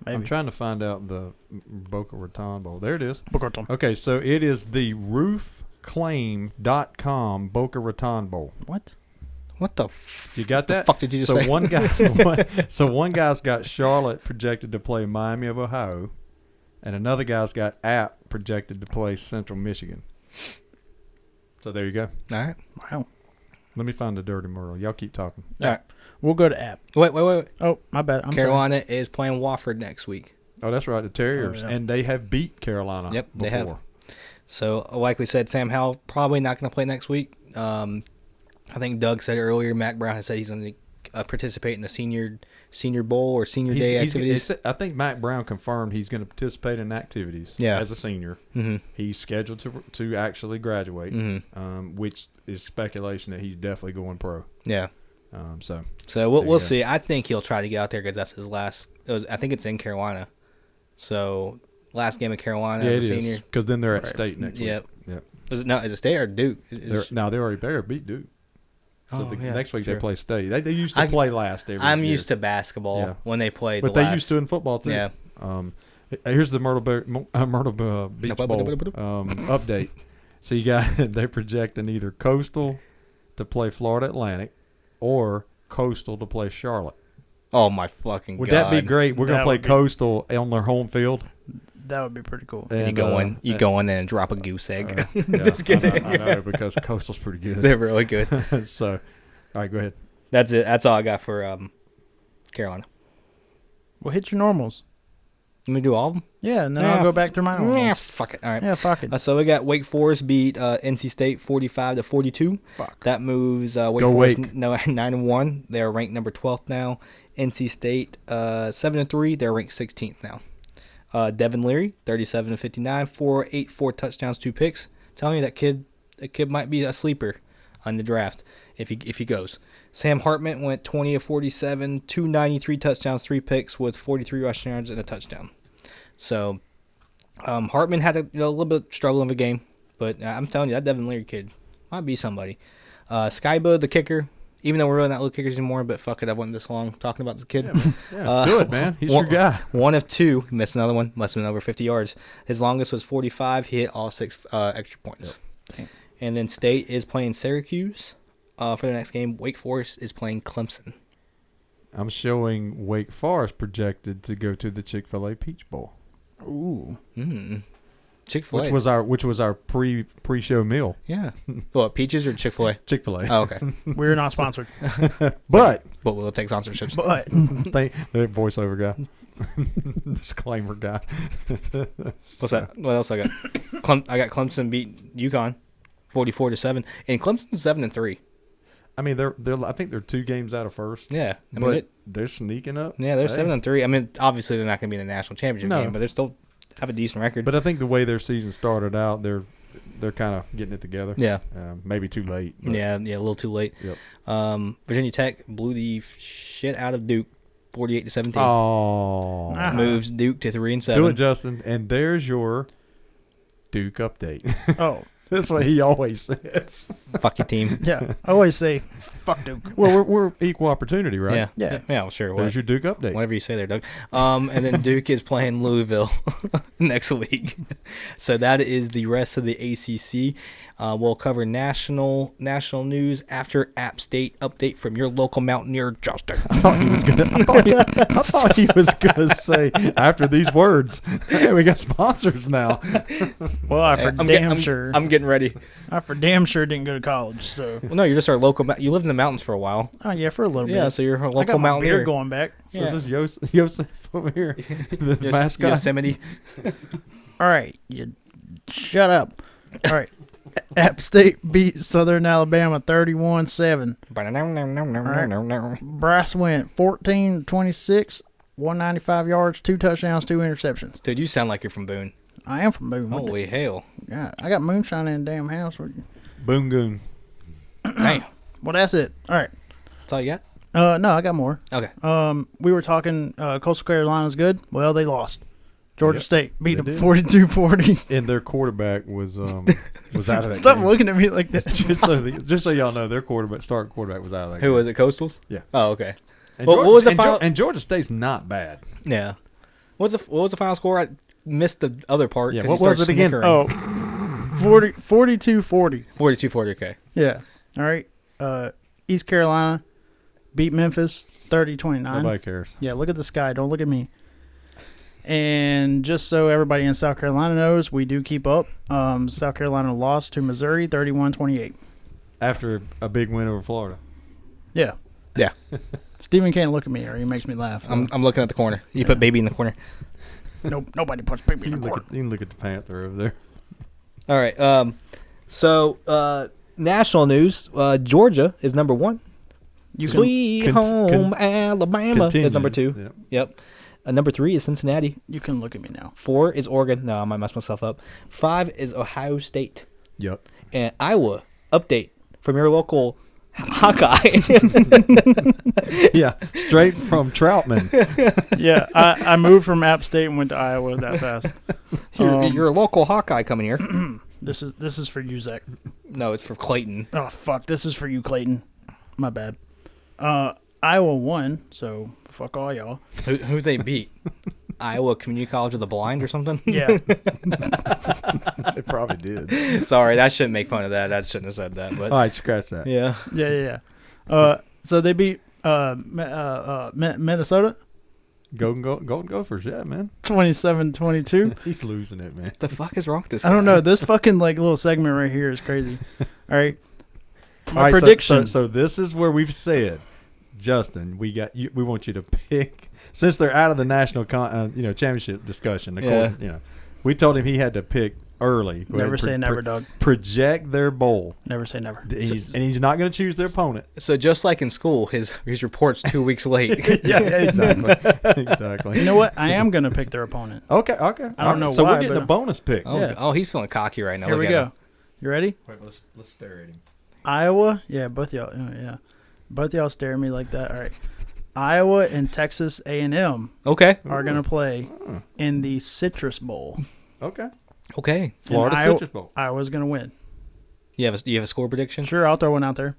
Maybe. I'm trying to find out the Boca Raton Bowl. There it is. Boca Raton. Okay, so it is the roofclaim.com Boca Raton Bowl. What? What the? You got that? Fuck did you just so say? one guy's got Charlotte projected to play Miami of Ohio, and another guy's got App projected to play Central Michigan. So there you go. All right. Wow. Let me find the Dirty Myrtle. Y'all keep talking. All right. We'll go to App. Wait. Oh, my bad. I'm Carolina is playing Wofford next week. Oh, that's right, the Terriers, Oh, yeah. and they have beat Carolina. Yep, before. they have. So, like we said, Sam Howell probably not going to play next week. I think Doug said earlier. Mac Brown has said he's going to participate in the senior bowl or senior day activities. I think Mac Brown confirmed he's going to participate in activities. As a senior, he's scheduled to actually graduate, which is speculation that he's definitely going pro. Yeah. So we'll see. I think he'll try to get out there because that's his last. I think it's in Carolina. So last game of Carolina as a senior. Because then they're at state next week. Yep. Yep. Is it state or Duke? They're already beat Duke. So next week sure. they play state. They used to play last every I'm year. used to basketball when they play. But they used to in football too. Yeah. Here's the Myrtle Beach Bowl update. So you got they're projecting either Coastal to play Florida Atlantic or Coastal to play Charlotte. Oh my fucking god! Would that be great? We're gonna play Coastal on their home field. That would be pretty cool. And you go in there and drop a goose egg. Yeah, Just kidding. I know because Coastal's pretty good. They're really good. So, all right, go ahead. That's it. That's all I got for Carolina. Well, hit your normals. Let me do all of them. Yeah, and then I'll go back through my normals. Yeah, fuck it. All right. Yeah, fuck it. So we got Wake Forest beat NC State 45-42. Fuck. That moves Wake Go Forest Wake. 9-1. They're ranked number 12th now. NC State 7-3. They're ranked 16th now. Devin Leary 37-59, 4 touchdowns, 2 picks. Telling you that kid might be a sleeper on the draft if he goes. Sam Hartman went 20 of 47, 293 touchdowns, 3 picks with 43 rushing yards and a touchdown. So Hartman had a little bit of struggle of a game, but I'm telling you that Devin Leary kid might be somebody. Skybo, the kicker, even though we're really not little kickers anymore, but fuck it, I went this long talking about this kid. Yeah, do it, man. He's your guy. 1 of 2, missed another one, must have been over 50 yards. His longest was 45. He hit all 6 extra points. Yep. And then State is playing Syracuse for the next game. Wake Forest is playing Clemson. I'm showing Wake Forest projected to go to the Chick-fil-A Peach Bowl. Ooh. Chick-fil-A. Which was our pre-show meal. Yeah. What, Peaches or Chick-fil-A? Chick-fil-A. Oh, okay. We're not sponsored. But But we'll take sponsorships. But the voiceover guy. Disclaimer guy. What's that? What else I got? I got Clemson beat UConn 44-7. And Clemson's 7-3. I mean, they're I think they're 2 games out of first. Yeah. I But mean, they're sneaking up. yeah, they're Hey. 7-3. I mean, obviously they're not going to be in the national championship No. game, but they're still have a decent record. But I think the way their season started out, they're kind of getting it together. yeah. Maybe too late. But Yeah, a little too late. Yep. Virginia Tech blew the shit out of Duke 48-17. Oh. Ah. Moves Duke to 3-7. Do it, Justin. And there's your Duke update. oh That's what he always says. Fuck your team. yeah, I always say fuck Duke. Well, we're equal opportunity, right? Yeah. Well, sure. There's your Duke update. Whatever you say there, Doug. And then Duke is playing Louisville next week. So that is the rest of the ACC. We'll cover national news after App State update from your local Mountaineer, Justin. I thought he was gonna say after these words. Hey, we got sponsors now. Well, I for damn sure. I'm getting ready. I for damn sure didn't go to college. So Well, no, you're just our local. You lived in the mountains for a while. oh yeah, for a little Yeah, bit. so you're a I local got my Mountaineer. beard going back. So Yeah. is this Yosef over here, the mascot? Yosemite. All right, you shut up. All right. App State beat Southern Alabama 31-7. Bryce went 14-26, 195 yards, 2 touchdowns, 2 interceptions. Dude, you sound like you're from Boone. I am from Boone. Holy hell. Yeah, I got moonshine in the damn house. Boom goon. Damn. Well, that's it. All right. That's all you got? No, I got more. Okay. We were talking Coastal Carolina's good. Well, they lost. Georgia Yep, State beat they them did. 42-40. And their quarterback was out of that Stop game. looking at me like that. just so y'all know, their starting quarterback was out of that Who game. was it, Coastals? Yeah. Oh, okay. And Well, Georgia, what was the and final- and Georgia State's not bad. Yeah. What was the final score? I missed the other part. Yeah, 'cause what you was started it again? snickering. 42-40. 42-40, okay. Yeah. All right. East Carolina beat Memphis 30-29. Nobody cares. Yeah, look at the sky. Don't look at me. And just so everybody in South Carolina knows, we do keep up. South Carolina lost to Missouri 31-28. After a big win over Florida. Yeah. Yeah. Steven can't look at me or he makes me laugh. So. I'm looking at the corner. You put baby in the corner. Nope, nobody puts baby You in can, the look court. at, you can look at the Panther over there. All right. So national news. Georgia is number 1. You can, Sweet home Alabama is number 2. Yep. Yep. Number 3 is Cincinnati. you can look at me now. 4 is Oregon. No, I might mess myself up. 5 is Ohio State. Yep. And Iowa, update from your local Hawkeye. Yeah, straight from Troutman. Yeah, I moved from App State and went to Iowa that fast. your local Hawkeye coming here. This is for you, Zach. No, it's for Clayton. Oh fuck, this is for you, Clayton. My bad. Iowa won, so fuck all y'all. Who they beat? Iowa Community College of the Blind or something? Yeah, They probably did. Sorry, I shouldn't make fun of that. I shouldn't have said that. But All right, scratch that. yeah. yeah. So they beat Minnesota Golden Gophers, yeah, man. 27-22. He's losing it, man. The fuck is wrong with this? I don't guy? know. This fucking like little segment right here is crazy. All right. My All right, prediction. So this is where we've said, Justin, we want you to pick since they're out of the national championship discussion. Yeah. We told him he had to pick early. Go Never ahead, say never, dog. Project their bowl. Never say never. He's not going to choose their opponent. So just like in school, his report's 2 weeks late. Yeah, exactly. Exactly. You know what? I am gonna pick their opponent. Okay. I don't All right, know so why, we're getting but- a bonus pick. Oh, Yeah. oh, he's feeling cocky right now. Here Look we at go. him. You ready? Wait, let's stare at him. Iowa. Yeah, both y'all. Yeah, both y'all stare at me like that. All right. Iowa and Texas A&M Okay. are gonna play in the Citrus Bowl. Okay. Okay. Florida Iowa- Citrus Bowl. Iowa's gonna win. You have a score prediction? Sure, I'll throw one out there.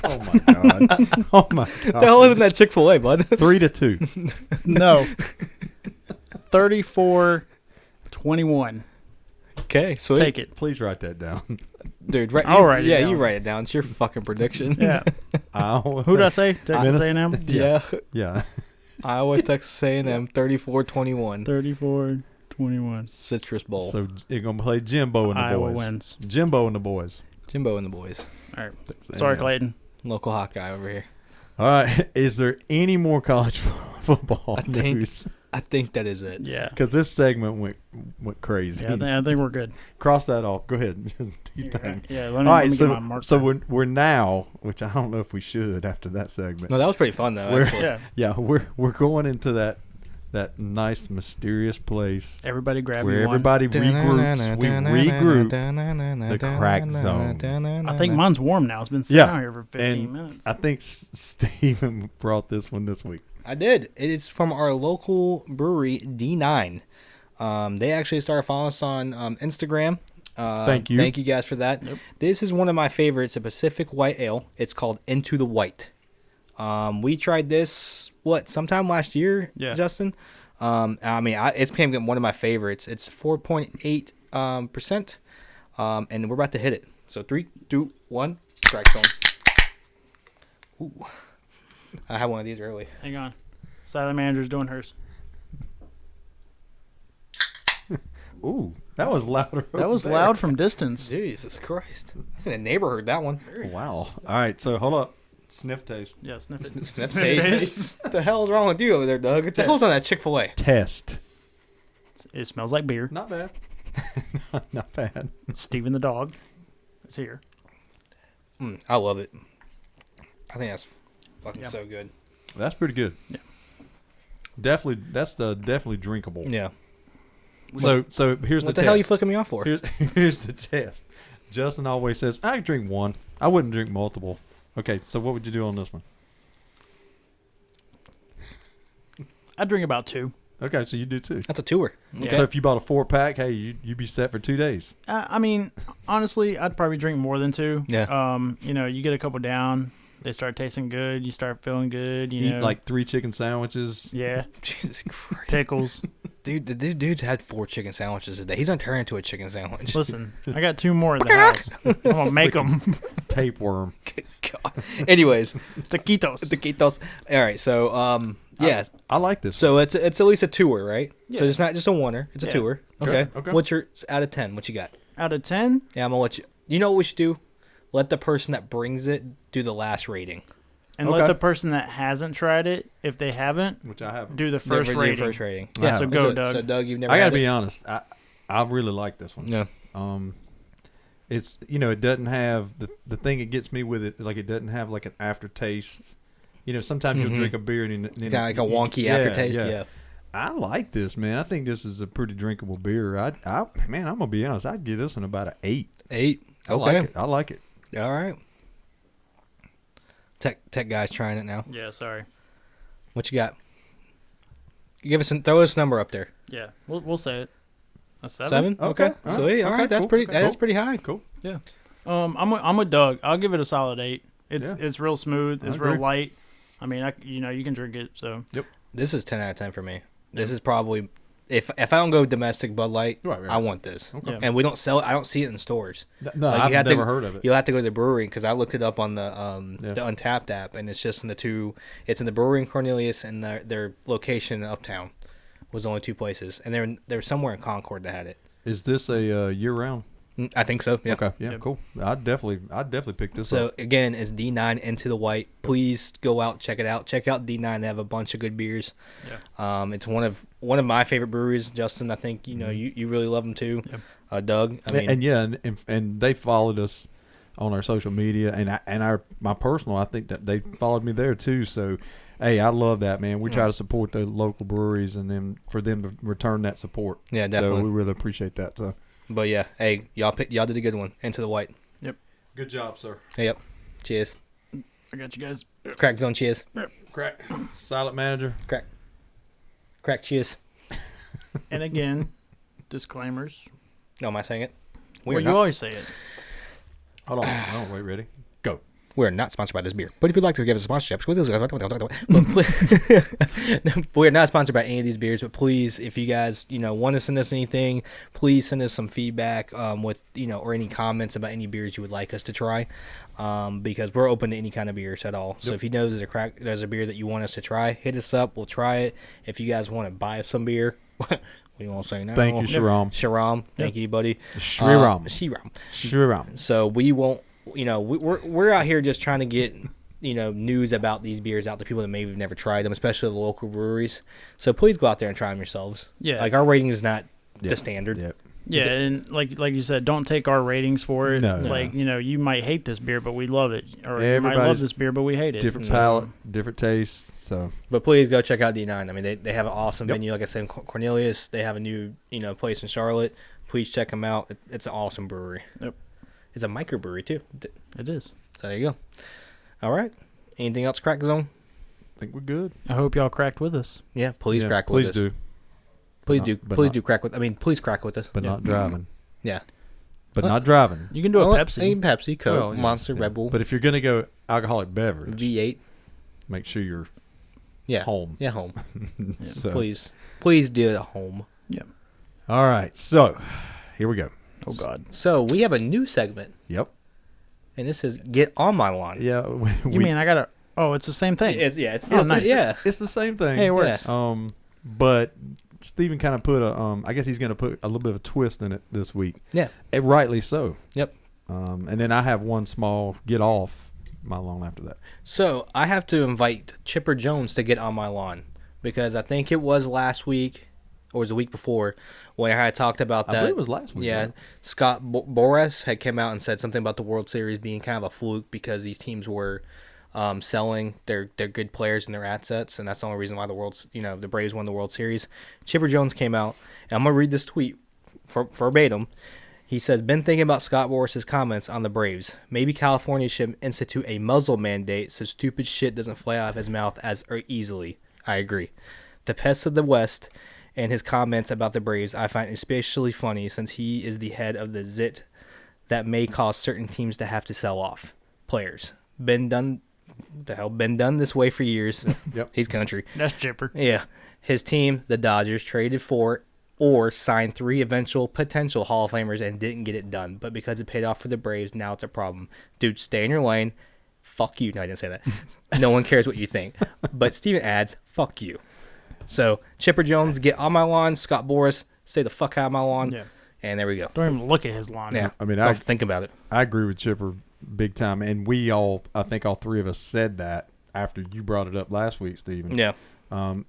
Oh my god. Oh my god. The hell isn't that Chick-fil-A, bud? 3-2. No. 34-21. Okay, sweet. Take it. Please write that down. Dude, right? I'll write it Yeah, down. you write it down. It's your fucking prediction. Yeah. Iowa. Who'd I say? Texas Minnes- A&M. Yeah. Yeah. Iowa, Texas A&M, 34-21. 34-21. Citrus Bowl. So you're gonna play Jimbo and the Iowa boys. wins. Jimbo and the boys. Jimbo and the boys. All right. Sorry, Clayton. Local Hawkeye over here. All right. Is there any more college football I think- news? I think that is it. Yeah. Because this segment went crazy. Yeah, I think we're good. Cross that off. Go ahead. Just do your thing. Yeah, let All me, right. let me So get my mark. so we're now, which I don't know if we should after that segment. No, that was pretty fun though. We're- Actually. yeah. Yeah, we're going into that nice mysterious place Everybody grab where you one. everybody regroups. We regroup. The crack zone. I think mine's warm now. It's been sitting Yeah. out here for 15 And minutes. I think Steven brought this one this week. I did. It is from our local brewery, D9. They actually started following us on Instagram. Thank you. Thank you guys for that. Yep. This is one of my favorites, a Pacific White Ale. It's called Into the White. We tried this, sometime last year, Yeah. Justin? It's became one of my favorites. It's 4.8%, and we're about to hit it. So 3, 2, 1, crack zone. Ooh. I had one of these early. Hang on. Silent manager's doing hers. Ooh, that was louder. That was over loud from distance. Jesus Christ. I think the neighbor heard that one. there. Wow. All right, so hold up. Sniff taste. Yeah, sniff it. Sniff taste. taste. What the hell is wrong with you over there, Doug? What the hell's on that Chick-fil-A? Test. It smells like beer. Not bad. Not bad. Steven the dog is here. I love it. I think that's fucking Yeah. so good. That's pretty good. Yeah. Definitely, that's definitely drinkable. Yeah. So here's What the the hell are you test. flicking me off for? Here's the test. Justin always says, I can drink one. I wouldn't drink multiple. Okay, so what would you do on this one? I drink about 2. Okay, so you do too. That's a tour. Yeah. So if you bought a 4-pack, hey, you'd be set for 2 days. I mean, honestly, I'd probably drink more than 2. Yeah. You get a couple down, they start tasting good, you start feeling good. You Eat know, like 3 chicken sandwiches. yeah, Jesus Christ. pickles. Dude, the dude's had 4 chicken sandwiches a day. He's gonna turn into a chicken sandwich. Listen, I got 2 more at the house. I'm gonna make them Tapeworm. God. Anyways, taquitos. taquitos. All right, so yeah. I like this. So it's at least a tour, right? So Yeah. it's not just a oneer; it's a Yeah. tour. Okay, Okay. okay. What's your out of 10? What you got? Out of 10, Yeah, I'm gonna let you. You know what we should do? Let the person that brings it do the last rating. and Okay. let the person that hasn't tried it, if they haven't, Which I have. do the first rating. First rating. Yeah, so go, so, Doug. So Doug, you've never. I gotta had be it? honest. I really like this one. Yeah. It's it doesn't have the thing it gets me with it, like it doesn't have like an aftertaste. Sometimes you'll drink a beer and then Got like a wonky aftertaste. Yeah. I like this, man. I think this is a pretty drinkable beer. Man, I'm gonna be honest. I'd give this one about an 8. 8. I Okay. like it. I like it. All right. Tech guy's trying it now. Yeah, sorry. What you got? Throw us a number up there. Yeah, we'll say it. A 7. 7? Okay. Okay. All So right. yeah, all Okay, right. That's cool. pretty. Okay, That's cool. pretty high. Cool. Yeah. I'm with Doug. I'll give it a solid 8. Yeah. It's real smooth. I It's real agree. light. I mean, you can drink it. So This is 10 out of 10 for me. This is probably if I don't go domestic Bud Light, Right. I want this. Okay. Yeah. And we don't sell it. I don't see it in stores. No, Like, you I've have to- never heard of it. You'll have to go to the brewery because I looked it up on the Yeah. the Untapped app, and it's just in the two. It's in the brewery in Cornelius, and their location in Uptown was the only 2 places, and they're somewhere in Concord that had it. Is this a year-round? I think so. Yeah. Okay. Yeah. Yep. Cool. I'd definitely pick this So up. again, it's D9 Into the White. Please go out, check it out. Check out D9. They have a bunch of good beers. yeah. It's one of my favorite breweries. Justin, I think you really love them too. Yep. Doug, I mean, and yeah, and they followed us on our social media, and my personal. I think that they followed me there too. So, hey, I love that, man. We try to support the local breweries, and then for them to return that support. Yeah, definitely. So we really appreciate that. So, but yeah, hey, y'all did a good one. Into the White. good job, sir. Hey, yep. Cheers. I got you guys. Crack zone. Cheers. Crack, silent manager. Crack. Cheers. And again, disclaimers. No, am I saying it? Well, you always say it. Hold on. Oh, wait, ready? Go. We're not sponsored by this beer, but if you'd like to give us a sponsorship, we're not sponsored by any of these beers. But please, if you guys want to send us anything, please send us some feedback with or any comments about any beers you would like us to try, because we're open to any kind of beers at all. So if you know there's a beer that you want us to try, hit us up. We'll try it. If you guys want to buy some beer, what do you want to say now? Thank you, Sharam. Sharam. Thank you, buddy. Shriram. Shiram. Shriram. So we won't, we're out here just trying to get, news about these beers out to people that maybe have never tried them, especially the local breweries. So please go out there and try them yourselves. Yeah. Like our rating is not Yeah. the standard. Yeah. Yeah, and like you said, don't take our ratings for it. No. Like you might hate this beer, but we love it, or you might love Everybody's this beer, but we hate it. Different So, palate, different taste. So But please go check out D9. I mean, they have an awesome Yep. venue. Like I said, in Cornelius, they have a new, place in Charlotte. Please check them out. It's an awesome brewery. Yep. It's a microbrewery too. It is. So there you go. All right. Anything else, Crack Zone? I think we're good. I hope y'all cracked with us. Yeah, please Yeah, crack please with us. do, Please Not- do. but Please not- do crack with. I mean, please crack with us. but Yeah. not driving. Yeah. But Well, not driving. You can do a Well, Pepsi. Pepsi, Coke, Well, yeah, Monster, yeah. Red Bull, But if you're gonna go alcoholic beverage, V8. make sure you're Yeah. home. Yeah, home. So- Please do it at home. All right. So here we go. Oh God. So we have a new segment, Yep. and this is Get On My Lawn. Yeah. You mean I gotta? Oh, it's the same thing. It's Oh, nice. Yeah. It's the same thing. Hey, it works. But Steven kind of put a I guess he's gonna put a little bit of a twist in it this week. Yeah. And rightly so. Yep. And then I have one small get off my lawn after that. So I have to invite Chipper Jones to get on my lawn because I think it was last week or it was the week before, when I had talked about that. I believe it was last week. Yeah, right? Scott Boras had come out and said something about the World Series being kind of a fluke because these teams were selling their good players and their assets, and that's the only reason why the Braves won the World Series. Chipper Jones came out, and I'm gonna read this tweet verbatim. He says, "Been thinking about Scott Boras' comments on the Braves. Maybe California should institute a muzzle mandate so stupid shit doesn't fly out of his mouth as easily. I agree. The pest of the West." And his comments about the Braves I find especially funny since he is the head of the zit that may cause certain teams to have to sell off players. Been done this way for years. Yep. He's country. That's Chipper. Yeah. His team, the Dodgers, traded for or signed 3 eventual potential Hall of Famers and didn't get it done. But because it paid off for the Braves, now it's a problem. Dude, stay in your lane. Fuck you. No, I didn't say that. No one cares what you think. But Steven adds, fuck you. So, Chipper Jones, get on my lawn. Scott Boras, stay the fuck out of my lawn. Yeah. And there we go. Don't even look at his lawn. Yeah. I mean, Don't think about it. I agree with Chipper big time, and I think all 3 of us said that after you brought it up last week, Steven. Yeah.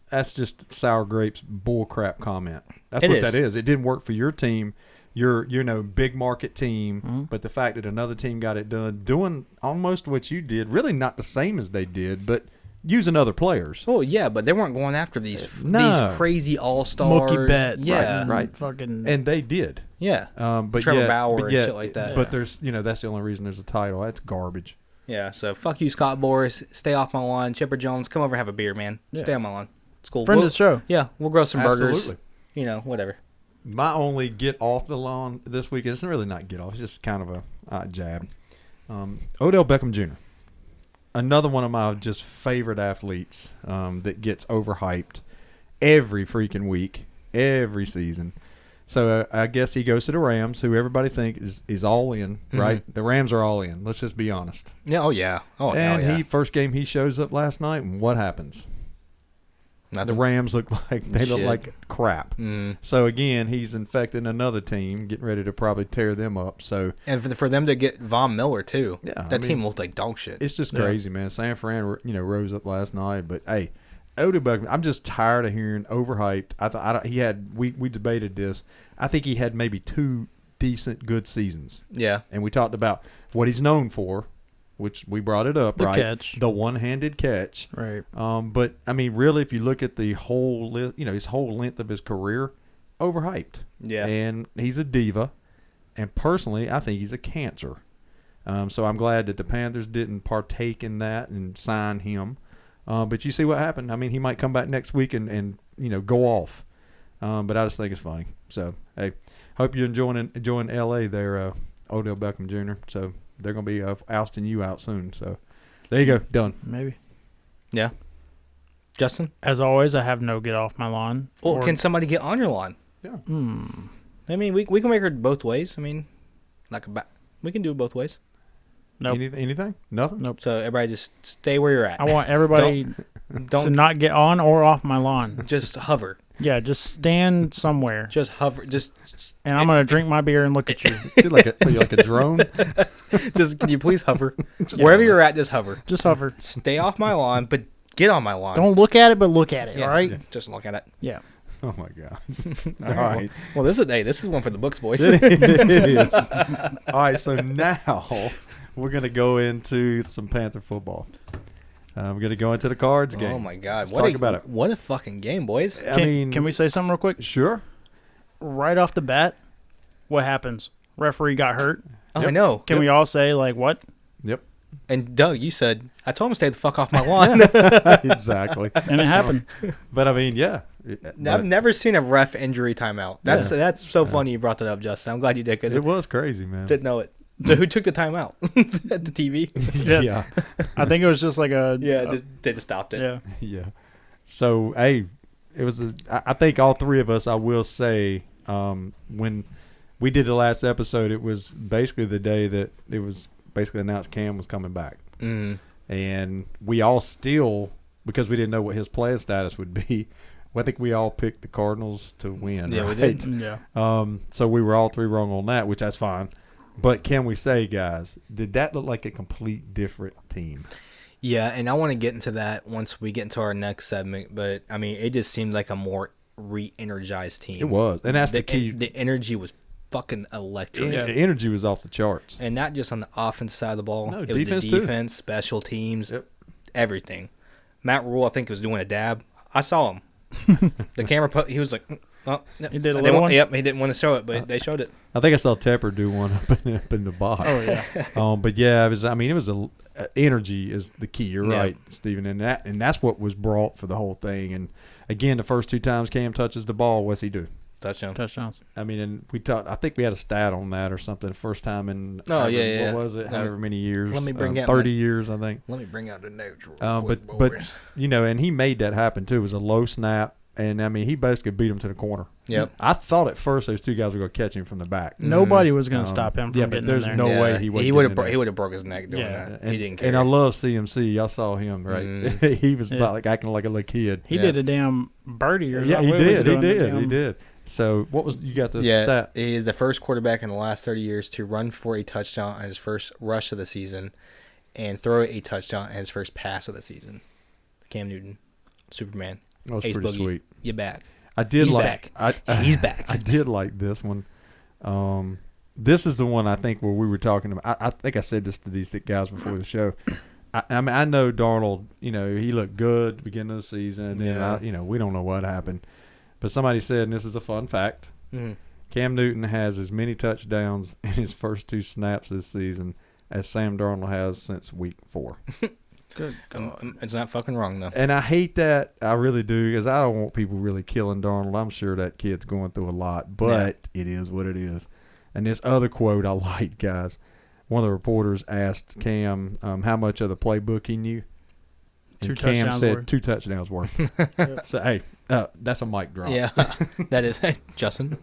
That's just sour grapes bullcrap comment. That's It what is. that is. It didn't work for your team, your big market team, Mm-hmm. but the fact that another team got it done, doing almost what you did, really not the same as they did, but using other players. Well, yeah, but they weren't going after these No. crazy all-stars. Mookie Betts. Yeah. Right. Fucking. And they did. Yeah. But Trevor yet, Bauer but and yet- shit like that. But there's, that's the only reason there's a title. That's garbage. Yeah, so fuck you, Scott Boras. Stay off my lawn. Chipper Jones, come over and have a beer, man. Yeah. Stay on my lawn. It's cool. Friend of the show. Yeah, we'll grow some burgers. Absolutely. Whatever. My only get off the lawn this week, it's really not get off, it's just kind of a jab. Odell Beckham Jr., another one of my just favorite athletes that gets overhyped every freaking week, every season. So I guess he goes to the Rams, who everybody thinks is all in, right? The Rams are all in. Let's just be honest. Yeah, oh yeah. Oh, And hell yeah. first game he shows up last night, and what happens? Nothing. The Rams look Shit. like crap. Mm. So again, he's infecting another team, getting ready to probably tear them up. So And for them to get Von Miller, too. Yeah, I That mean, team looked like dog shit. it's just Yeah. crazy, man. San Fran, rose up last night, but hey, Odell Beckham, I'm just tired of hearing overhyped. I thought he had. We debated this. I think he had maybe 2 decent, good seasons, Yeah. and we talked about what he's known for, which we brought it up, The right? catch. The one-handed catch. Right. But I mean, really, if you look at the whole, his whole length of his career, overhyped. Yeah. And he's a diva. And personally, I think he's a cancer. So I'm glad that the Panthers didn't partake in that and sign him. But you see what happened. I mean, he might come back next week and go off. But I just think it's funny. So hey, hope you're enjoying L.A. there, Odell Beckham Jr. So they're gonna be ousting you out soon. So there you go, done. Maybe. Yeah. Justin? As always, I have no get off my lawn. Well, Or- can somebody get on your lawn? Yeah. I mean, we can make it both ways. I mean, we can do it both ways. Nope. Anything? Nothing. Nope. So everybody just stay where you're at. I want everybody to Don't not get on or off my lawn. just hover. Yeah, just stand somewhere, Just hover. Just and I'm gonna drink my beer and look at you. You're like a drone. can you please hover? Wherever you're at, just hover. Just hover. Stay off my lawn, but get on my lawn. Don't look at it, but look at it. Yeah, All right. Just look at it. Yeah. Oh my god. All right. Well, this is one for the books, boys. it is. All right, so now we're gonna go into some Panther football. We're gonna go into the Cards game. Oh my God! Let's talk about it. What a fucking game, boys! Can we say something real quick? Sure. Right off the bat, what happens? Referee got hurt. Oh, I know. Can we all say like what? Yep. And Doug, you said I told him to stay the fuck off my lawn. Exactly. And it happened. But I mean, yeah. I've never seen a ref injury timeout. That's so funny you brought that up, Justin. I'm glad you did because It was crazy, man. didn't know it. So who took the timeout? At the TV? Yeah. I think it was just like a They just stopped it. yeah. Yeah. So, hey, it was. I think all 3 of us. I will say, when we did the last episode, it was basically the day that it was basically announced Cam was coming back, and we all still, because we didn't know what his playing status would be. I think we all picked the Cardinals to win. Yeah, we right? did. Yeah. So we were all 3 wrong on that, which that's fine. But can we say, guys, did that look like a complete different team? Yeah, and I want to get into that once we get into our next segment. But I mean, it just seemed like a more re-energized team. It was, and that's the key. The energy was fucking electric. The energy was off the charts. And not just on the offense side of the ball. No, it was the defense too. defense, special teams, Yep. everything. Matt Rule, I think, was doing a dab. I saw him. The camera he was like, oh, He did a they little wa- one? Yep, he didn't want to show it, but they showed it. I think I saw Tepper do one up in the box. Oh, yeah. But yeah, it was. I mean, it was energy is the key. You're Yeah. right, Stephen, and that's what was brought for the whole thing. And again, the first 2 times Cam touches the ball, what's he do? Touchdown. Touchdowns. I mean, and we talked. I think we had a stat on that or something. First time in Oh, yeah. what was it? Let me- However many years? let me bring out 30 years, I think. Let me bring out the notes real But quick, but boys. you know, and he made that happen too. It was a low snap, and I mean, he basically beat him to the corner. Yep. I thought at first those 2 guys were going to catch him from the back. Nobody was going to stop him from yeah, but getting there's in there. no way he would. He would have broke his neck doing Yeah. that. And, He didn't care. and I love CMC. Y'all saw him, right? He was Yeah. like acting like a little kid. He Yeah. did a damn birdie. Or Yeah, he what was did. He doing, the did. He damn- did. So what was you got the Yeah, stat? he is the first quarterback in the last 30 years to run for a touchdown on his first rush of the season and throw a touchdown on his first pass of the season. Cam Newton, Superman. That was Ace pretty Boogie. sweet. You back. I did He's like. He's back. I did like this one. This is the one I think where we were talking about. I think I said this to these guys before the show. I mean, I know Darnold. You know, he looked good at the beginning of the season, and Yeah. we don't know what happened. But somebody said, and this is a fun fact. Mhm. Cam Newton has as many touchdowns in his first 2 snaps this season as Sam Darnold has since week 4. Good. It's not fucking wrong, though. And I hate that. I really do, because I don't want people really killing Darnold. I'm sure that kid's going through a lot, but it is what it is. And this other quote I liked, guys. One of the reporters asked Cam how much of the playbook he knew. And 2 Cam touchdowns said worth. 2 touchdowns worth. So, hey, that's a mic drop. Yeah, that is. Hey, Justin.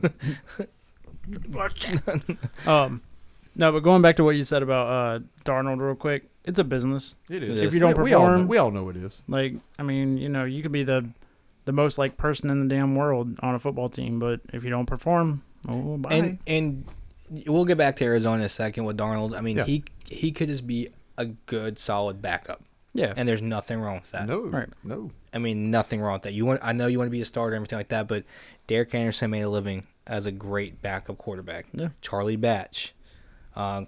No, but going back to what you said about Darnold real quick, it's a business. It is. is. If you don't we all know, perform- we all know it is. Like, I mean, you could be the most like person in the damn world on a football team, but if you don't perform, oh, bye. And we'll get back to Arizona in a second with Darnold. I mean, Yeah. he could just be a good, solid backup, yeah. and there's nothing wrong with that. No, Right. no. I mean, nothing wrong with that. I know you want to be a starter and everything like that, but Derek Anderson made a living as a great backup quarterback. Yeah. Charlie Batch,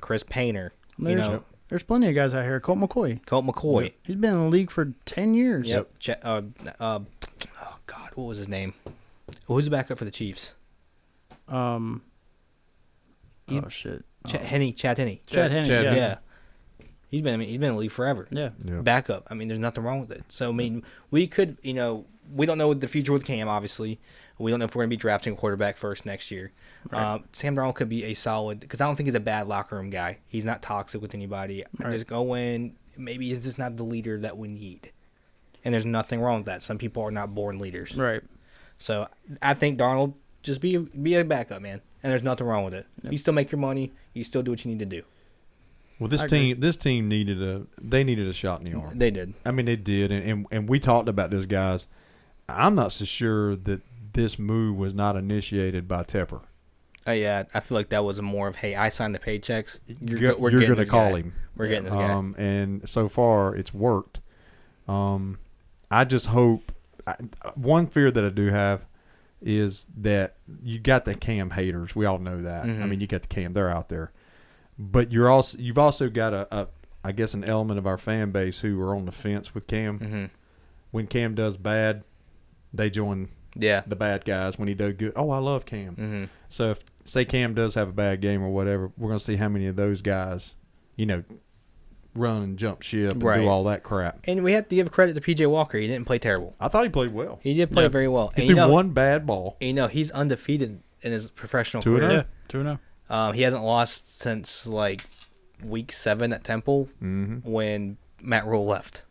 Chris Painter, I mean, there's plenty of guys out here. Colt McCoy. Colt McCoy. He's been in the league for 10 years. Yep. Oh God, what was his name? Who's the backup for the Chiefs? Oh He- shit. Chad Henne. Chad Henne. Chad yeah. Henne. Yeah. He's been in the league forever. Yeah. Yeah. Backup. I mean, there's nothing wrong with it. So I mean, we could, we don't know what the future with Cam. Obviously, we don't know if we're going to be drafting a quarterback first next year. Right. Sam Darnold could be a solid, because I don't think he's a bad locker room guy. He's not toxic with anybody. Right. Just go in. Maybe he's just not the leader that we need. And there's nothing wrong with that. Some people are not born leaders. Right. So I think Darnold, just be a backup, man. And there's nothing wrong with it. Yep. You still make your money. You still do what you need to do. Well, I agree. this team needed a shot in the arm. They did. I mean, they did, and we talked about this, guys. I'm not so sure that this move was not initiated by Tepper. Yeah, I feel like that was more of, hey, I signed the paychecks. You're We're going getting to this call guy. him. We're getting this guy. And so far, it's worked. I just hope one fear that I do have is that you got the Cam haters. We all know that. Mhm. I mean, you got the Cam; they're out there. But you've also got I guess an element of our fan base who are on the fence with Cam. Mm-hmm. When Cam does bad, they join Yeah. the bad guys. When he does good, oh, I love Cam. Mm-hmm. So if say Cam does have a bad game or whatever, we're gonna see how many of those guys, run and jump ship and Right. do all that crap. And we have to give credit to P.J. Walker. He didn't play terrible. I thought he played well. He did play Yeah. very well. He And threw one bad ball. he's undefeated in his professional 2-0? career. Yeah. 2-0. He hasn't lost since like week 7 at Temple Mm-hmm. when Matt Rule left.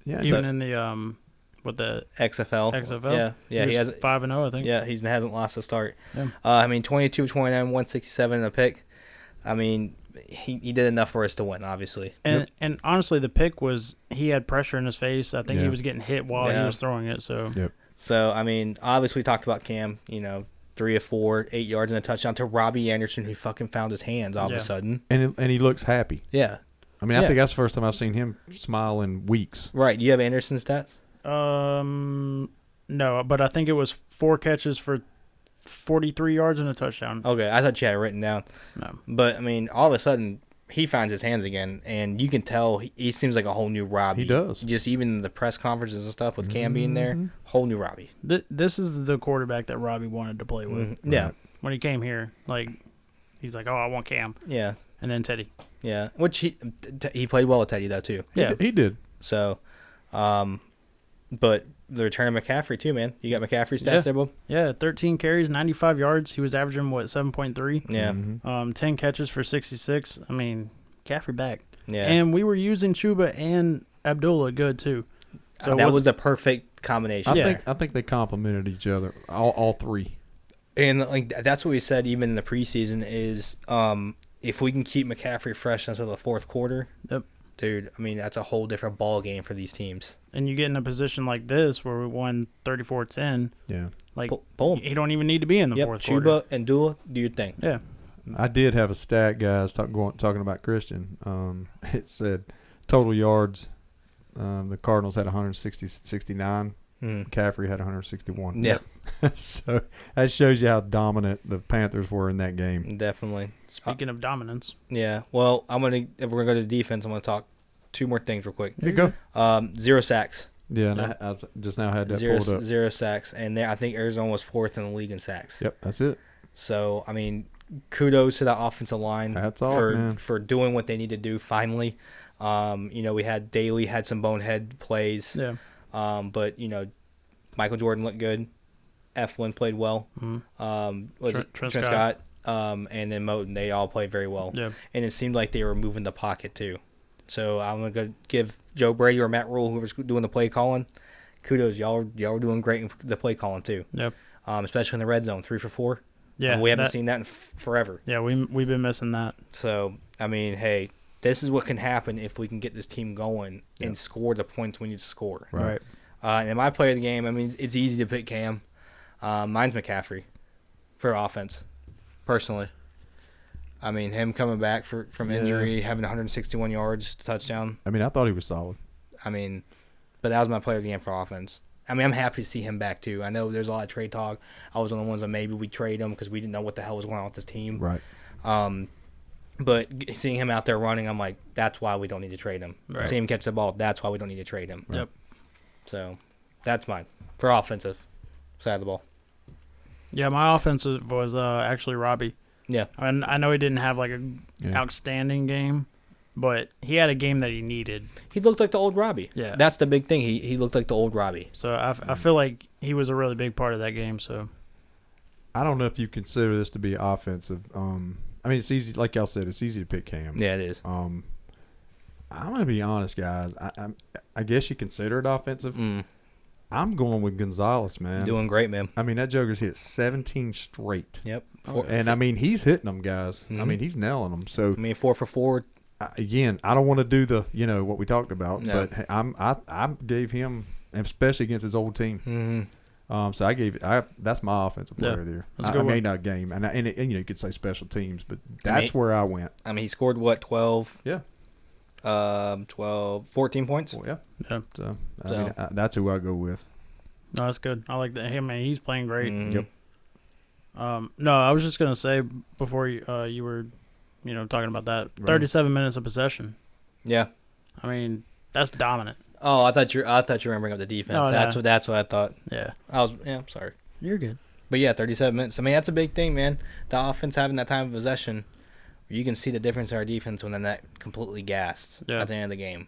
Yeah, Even in the with the XFL. XFL. Yeah. He was has. 5-0, I think. Yeah, he hasn't lost a start. Yeah. 22, 29, 167 in a pick. I mean, he did enough for us to win, obviously. And honestly, the pick was he had pressure in his face. I think Yeah. he was getting hit while he Yeah. was throwing it. So So, I mean, obviously we talked about Cam, 3 of 4, 8 yards and a touchdown to Robbie Anderson, who fucking found his hands all of Yeah. a sudden. and he looks happy. Yeah. I mean, I Yeah. think that's the first time I've seen him smile in weeks. Right. Do you have Anderson's stats? no, but I think it was 4 catches for 43 yards and a touchdown. Okay, I thought you had it written down. No. But, I mean, all of a sudden, he finds his hands again, and you can tell he seems like a whole new Robbie. He does. Just even the press conferences and stuff with Cam being there, whole new Robbie. This is the quarterback that Robbie wanted to play with. Yeah. When he came here, he's like, oh, I want Cam. Yeah. And then Teddy. Yeah. Which he played well with Teddy, though, too. Yeah. He did. So, but the return of McCaffrey, too, man. You got McCaffrey's stats there, Bob? Yeah, 13 carries, 95 yards. He was averaging, 7.3? Yeah. 10 catches for 66. I mean, McCaffrey back. Yeah. And we were using Chuba and Abdullah good, too. So that was a perfect combination. I think they complemented each other, all three. And that's what we said even in the preseason is if we can keep McCaffrey fresh until the fourth quarter, Yep. dude, I mean, that's a whole different ball game for these teams. And you get in a position like this where we won 34-10. Yeah. Boom. He don't even need to be in the fourth quarter. Chuba and Dula, do your thing. Yeah. I did have a stat, guys, talking about Christian. It said total yards, the Cardinals had 169. McCaffrey had 161. Yeah. So that shows you how dominant the Panthers were in that game. Definitely. Speaking of dominance. Yeah. Well, if we're gonna go to defense, I'm gonna talk two more things real quick. Here you go. 0 sacks. Yeah, and I just now had that pulled up. 0 sacks, and I think Arizona was 4th in the league in sacks. Yep, that's it. So I mean, kudos to that offensive line for doing what they need to do finally. We had Daly had some bonehead plays. Yeah. But Michael Jordan looked good. Eflin played well. Trent Scott. And then Moton, they all played very well. Yeah. And it seemed like they were moving the pocket too. So I'm gonna go give Joe Brady or Matt Rule, whoever's doing the play calling, kudos. Y'all were doing great in the play calling too. Yep. Especially in the red zone, 3 for 4. Yeah. We haven't seen that in forever. Yeah, we've been missing that. So I mean, hey, this is what can happen if we can get this team going and score the points we need to score. Right. And my player of the game, I mean, it's easy to pick Cam. Mine's McCaffrey for offense, personally. I mean, him coming back from injury, having 161 yards, touchdown. I mean, I thought he was solid. I mean, but that was my player of the game for offense. I mean, I'm happy to see him back, too. I know there's a lot of trade talk. I was one of the ones that maybe we trade him because we didn't know what the hell was going on with this team. Right. But seeing him out there running, I'm like, that's why we don't need to trade him. Right. Seeing him catch the ball, that's why we don't need to trade him. Yep. So that's mine for offensive side of the ball. Yeah, my offensive was actually Robbie. Yeah. And I know he didn't have outstanding game, but he had a game that he needed. He looked like the old Robbie. Yeah. That's the big thing. He looked like the old Robbie. So I feel like he was a really big part of that game. So I don't know if you consider this to be offensive. I mean, it's easy, like y'all said, it's easy to pick Cam. Yeah, it is. I'm gonna be honest, guys. I guess you consider it offensive. I'm going with Gonzalez, man. Doing great, man. I mean, that Joker's hit 17 straight. Yep. I mean, he's hitting them, guys. I mean, he's nailing them. So, 4 for 4. Again, I don't want to do the, what we talked about, No. but I gave him, especially against his old team. So I gave that's my offensive player there. That's a good one. I mean, not game, and you could say special teams, but that's where I went. I mean, he scored 12? Yeah. 14 points. Well, yeah. Yeah. So I mean, that's who I go with. No, that's good. I like that. Hey, man, he's playing great. Yep. No, I was just gonna say before you were, talking about that. Right. 37 minutes of possession. Yeah. I mean, that's dominant. Oh, I thought you were going to bring up the defense. Oh, That's what I thought. Yeah. I'm sorry. You're good. But yeah, 37 minutes. I mean, that's a big thing, man. The offense having that time of possession, you can see the difference in our defense when they're not completely gassed at the end of the game.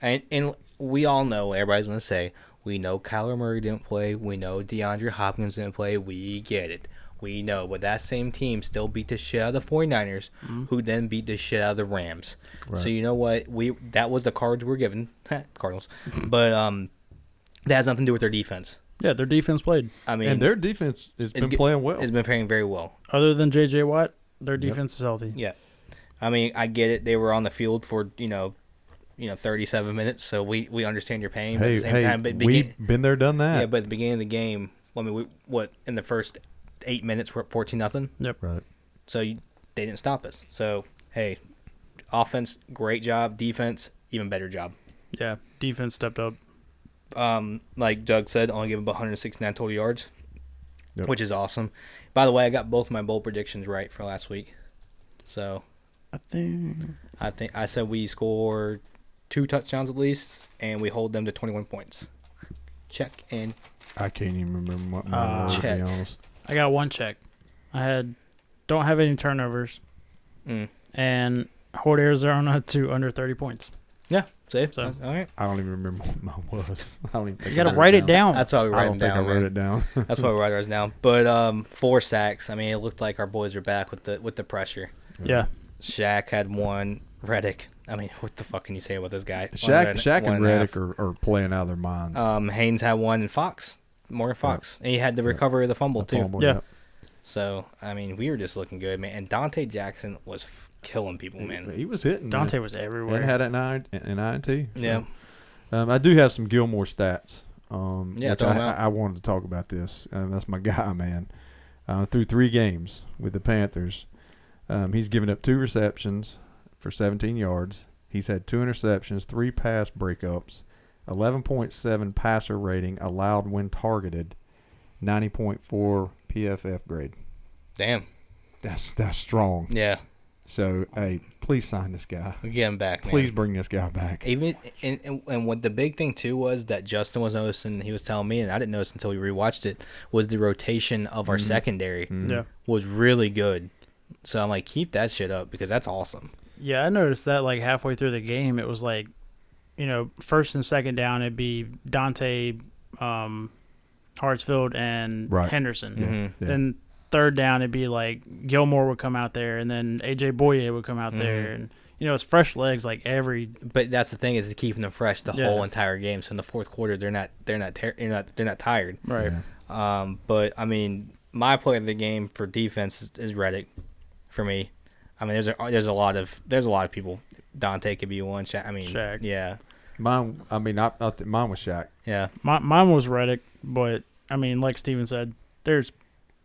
And we all know, everybody's going to say, we know Kyler Murray didn't play. We know DeAndre Hopkins didn't play. We get it. We know. But that same team still beat the shit out of the 49ers, who then beat the shit out of the Rams. Right. So you know what? That was the cards we were given. Cardinals. But that has nothing to do with their defense. Yeah, their defense played. I mean, and their defense has been playing well. It's been playing very well. Other than J.J. Watt, their defense is healthy. Yeah. I mean, I get it. They were on the field for, 37 minutes, so we understand your pain. But at the same time, we've been there, done that. Yeah, but at the beginning of the game, I mean, in the first 8 minutes, we're up 14-0. Yep. Right. So they didn't stop us. So, hey, offense, great job. Defense, even better job. Yeah, defense stepped up. Like Doug said, only gave up 169 total yards. Yep. which is awesome. By the way, I got both my bowl predictions right for last week. So I think I said we score 2 touchdowns at least, and we hold them to 21 points. Check and I can't even remember what mine was, to check. be honest. I got one check. Don't have any turnovers and hold Arizona to under 30 points. Yeah, see? So- All right. I don't even remember what mine was. I don't even think You got I to wrote write it down. That's why we I write don't it think down. I wrote man. it down. That's why we write ours down. But 4 sacks. I mean, it looked like our boys were back with the pressure. Yeah. Shaq had 1. Reddick. I mean, what the fuck can you say about this guy? Shaq and 1.5. Reddick are playing out of their minds. Haynes had 1, and Morgan Fox. And he had the recovery of the fumble, too. Fumble, Yeah. So, I mean, we were just looking good, man. And Dante Jackson was killing people, man. He was hitting. Dante man. was everywhere. And had an INT. So. Yeah. I do have some Gilmore stats. Yeah, which throw 'em out. I wanted to talk about this. That's my guy, man. Through 3 games with the Panthers, he's given up 2 receptions for 17 yards. He's had 2 interceptions, 3 pass breakups, 11.7 passer rating, allowed when targeted, 90.4 PFF grade. Damn. That's strong. Yeah. So, hey, please sign this guy. We get him back, man. Please bring this guy back. Even and what the big thing too was that Justin was noticing. He was telling me, and I didn't notice until we rewatched it. Was the rotation of our secondary Yeah. was really good. So I'm like, keep that shit up because that's awesome. Yeah, I noticed that like halfway through the game, it was like, first and second down, it'd be Dante, Hartsfield, and Right. Henderson. Mhm. Yeah. Then third down, it'd be like Gilmore would come out there, and then AJ Boye would come out there, and it's fresh legs like every. But that's the thing is keeping them fresh the Yeah. whole entire game. So in the fourth quarter, they're not tired. Right. Yeah. But I mean, my play of the game for defense is Reddick, for me. I mean, there's a lot of people. Dante could be one. I mean, Shaq. yeah, Mine, I mean, mine was Shaq. yeah. Mine was Reddick, but I mean, like Steven said, there's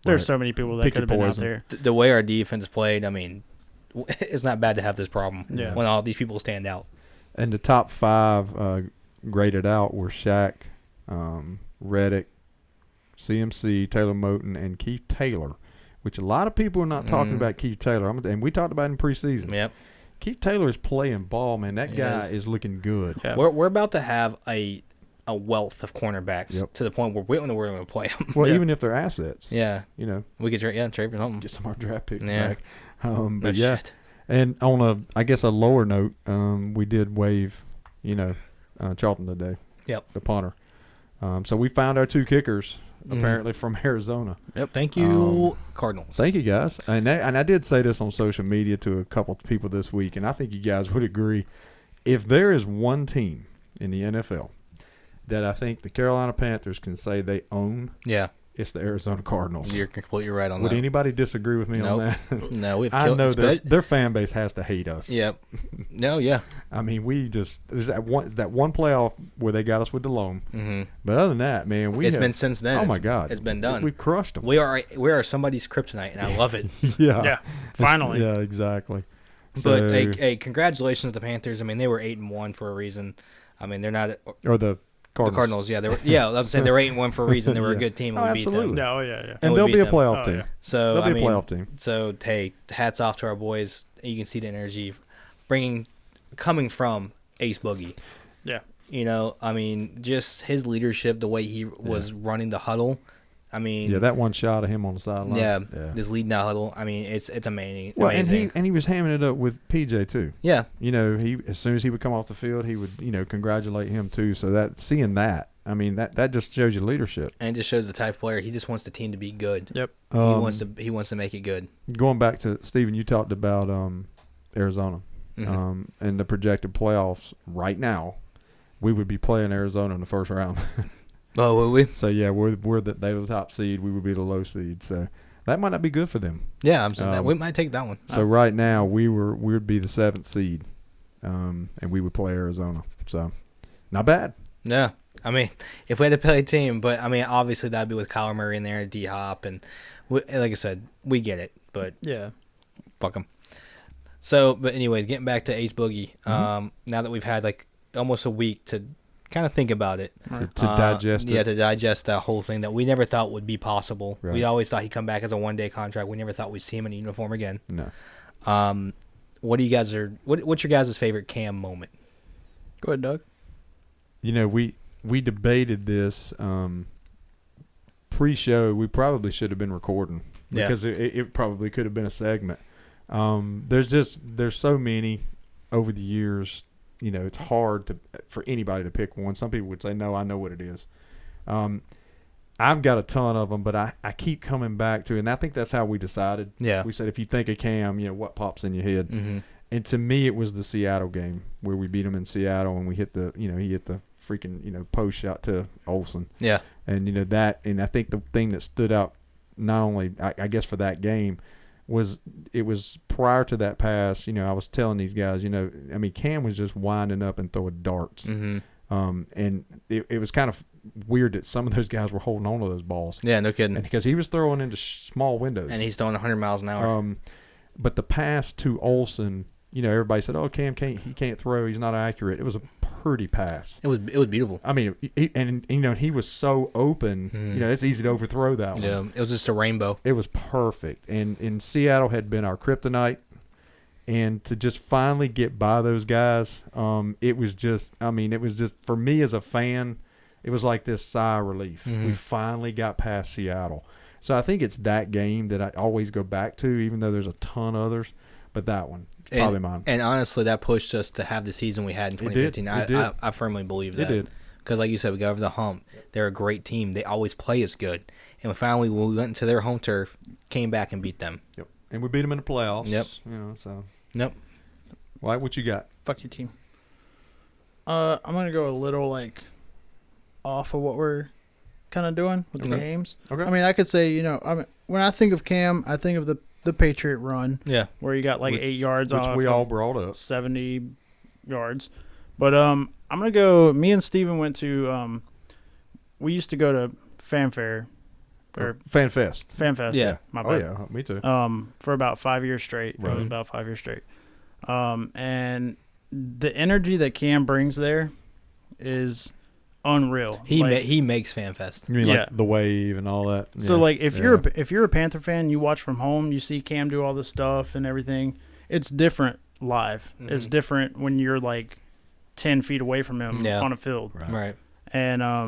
Right. so many people that Pick could have your been out poison. there. The way our defense played, I mean, it's not bad to have this problem Yeah. when all these people stand out. And the top 5 graded out were Shaq, Reddick, CMC, Taylor Moton, and Keith Taylor, which a lot of people are not talking about Keith Taylor. And we talked about him in preseason. Yep. Keith Taylor is playing ball, man. That He guy is. is looking good. Yeah. We're about to have a wealth of cornerbacks Yep. to the point where we're going to play them. Well, Yeah. even if they're assets, Yeah, we we could trade for something. get some more draft picks Yeah. back. But But yeah, shit. and on a lower note, we did waive, Charlton today. Yep. The punter. So we found our 2 kickers apparently from Arizona. Yep. Thank you, Cardinals. Thank you, guys. And I did say this on social media to a couple of people this week, and I think you guys would agree. If there is one team in the NFL that I think the Carolina Panthers can say they own, Yeah, it's the Arizona Cardinals. you're completely right on Would that. anybody disagree with me on Nope. that? No, we've I killed know this. their fan base has to hate us. Yep. No, yeah. I mean, there's that one playoff where they got us with DeLome. Mm-hmm. But other than that, man, It's been since then. Oh my It's- God, it's been done. We crushed them. We are somebody's kryptonite, and I love it. yeah, Yeah, finally. Yeah, exactly. But So- hey, congratulations to the Panthers. I mean, they were 8-1 for a reason. I mean, they're not or the Cardinals. the Cardinals. Yeah, they were. Yeah, I was saying they were 8-1 for a reason. They were a Yeah. good team, and Oh, we beat them. absolutely. No, yeah. And we they'll beat be a them. playoff Oh, team. yeah. So They'll I be mean, a playoff team. So hey, hats off to our boys. You can see the energy coming from Ace Boogie. Yeah. I mean, just his leadership, the way he was running the huddle. I mean, Yeah, that one shot of him on the sideline. yeah, just leading that huddle. I mean, it's amazing. Well, amazing. and he was hamming it up with PJ too. Yeah, He as soon as he would come off the field, he would congratulate him too. So seeing that, I mean that just shows you leadership. and it just shows the type of player he just wants the team to be good. Yep. He wants to make it good. Going back to Steven, you talked about Arizona Mhm. and the projected playoffs right now. We would be playing Arizona in the first round. Oh, will we? So yeah, they were the top seed. We would be the low seed. So that might not be good for them. Yeah, I'm saying that we might take that one. So right now we would be the 7th seed, and we would play Arizona. So not bad. Yeah, I mean, if we had to play a team, but I mean, obviously that'd be with Kyler Murray in there, D Hop, and like I said, we get it, but Yeah. fuck them. So, but anyways, getting back to Ace Boogie. Now that we've had like almost a week to kind of think about it. to digest it. Yeah, to digest that whole thing that we never thought would be possible. Right. We always thought he'd come back as a one-day contract. We never thought we'd see him in a uniform again. No. What do you guys what's your guys' favorite Cam moment? Go ahead, Doug. You know, we debated this pre-show. We probably should have been recording because it probably could have been a segment. There's so many over the years. You know, it's hard for anybody to pick one. Some people would say, no, I know what it is. I've got a ton of them, but I keep coming back to it, and I think that's how we decided. Yeah. We said if you think of Cam, you know, what pops in your head. Mm-hmm. And to me, it was the Seattle game where we beat them in Seattle, and he hit the freaking, post shot to Olsen. Yeah. And, and I think the thing that stood out not only, I guess, for that game was it was prior to that pass, I was telling these guys, Cam was just winding up and throwing darts. Mm-hmm. And it was kind of weird that some of those guys were holding on to those balls. Yeah, no kidding. And because he was throwing into small windows. And he's throwing 100 miles an hour. But the pass to Olsen, everybody said, "Oh, Cam can't throw. He's not accurate." It was a pretty pass. It was beautiful. I mean, he was so open. Mm-hmm. It's easy to overthrow that one. Yeah, it was just a rainbow. It was perfect. And Seattle had been our kryptonite. And to just finally get by those guys, it was just for me as a fan, it was like this sigh of relief. Mm-hmm. We finally got past Seattle. So I think it's that game that I always go back to, even though there's a ton others. But that one, is probably mine. And honestly, that pushed us to have the season we had in 2015. It did. I firmly believe that. It did. Because like you said, we got over the hump. They're a great team. They always play as good. And finally, when we went into their home turf, came back and beat them. Yep. And we beat them in the playoffs. Yep. So. Yep. White, what you got? Fuck your team. I'm gonna go a little off of what we're kind of doing with the games. Okay. I mean, I could say when I think of Cam, I think of the Patriot run. Yeah. Where you got 8 yards which off we all brought up 70 yards. But I'm gonna go. Me and Steven went to. We used to go to Fanfare. Or FanFest. FanFest. Yeah. My bad. Oh yeah, me too. For about 5 years straight. Right. It was about 5 years straight. And the energy that Cam brings there is unreal. He makes FanFest. You mean like the wave and all that? So if you're a Panther fan, you watch from home, you see Cam do all this stuff and everything. It's different live. Mm-hmm. It's different when you're 10 feet away from him on a field. Right. And I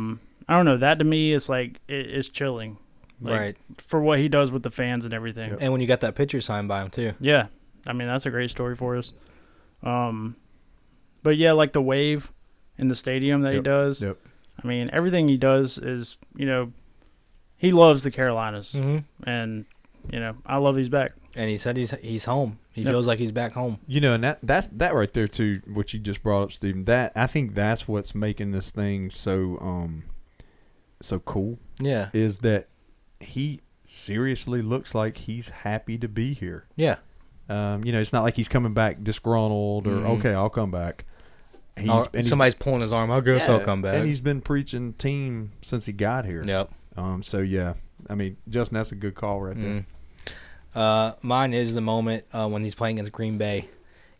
don't know. That to me is it's chilling. Right. For what he does with the fans and everything. Yep. And when you got that picture signed by him too. Yeah. I mean, that's a great story for us. But yeah, the wave in the stadium that he does. Yep. I mean, everything he does is, he loves the Carolinas. Mm-hmm. And, I love he's back. And he said he's home. He feels like he's back home. And that's right there too, what you just brought up, Stephen. That I think that's what's making this thing so cool. Yeah. Is that he seriously looks like he's happy to be here. Yeah. It's not like he's coming back disgruntled or okay, I'll come back. Somebody's pulling his arm. I guess I'll come back. And he's been preaching team since he got here. Yep. So yeah, I mean, Justin, that's a good call right there. Mine is the moment when he's playing against Green Bay,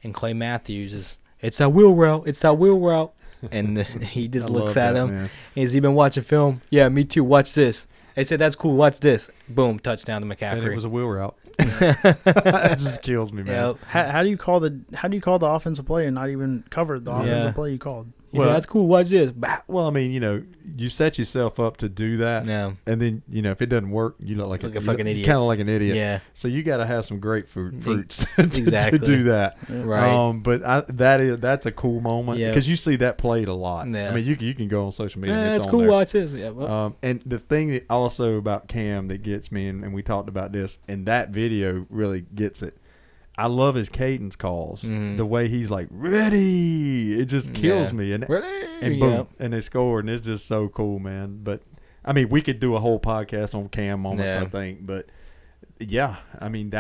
and Clay Matthews it's that wheel route, and he just looks at him. Man. Has he been watching film? Yeah, me too. Watch this. They said that's cool. Watch this. Boom, touchdown to McCaffrey. And it was a wheel route. That just kills me, man. Yep. How do you call the offensive play and not even cover the offensive play you called? He said, that's cool. Watch this. Well, I mean, you set yourself up to do that. Yeah. And then, if it doesn't work, you look like a fucking idiot. Kind of like an idiot. Yeah. So you got to have some grapefruits exactly. to do that. Right. But that's a cool moment because you see that played a lot. Yeah. I mean, you can go on social media. Yeah, and it's on cool. there. Watch this. Yeah. Well. And the thing that also about Cam that gets me, and we talked about this, and that video really gets it. I love his cadence calls. Mm-hmm. The way he's like, ready. It just kills me. And boom. And they scored. And it's just so cool, man. But, I mean, we could do a whole podcast on Cam moments, I think. But, yeah, I mean,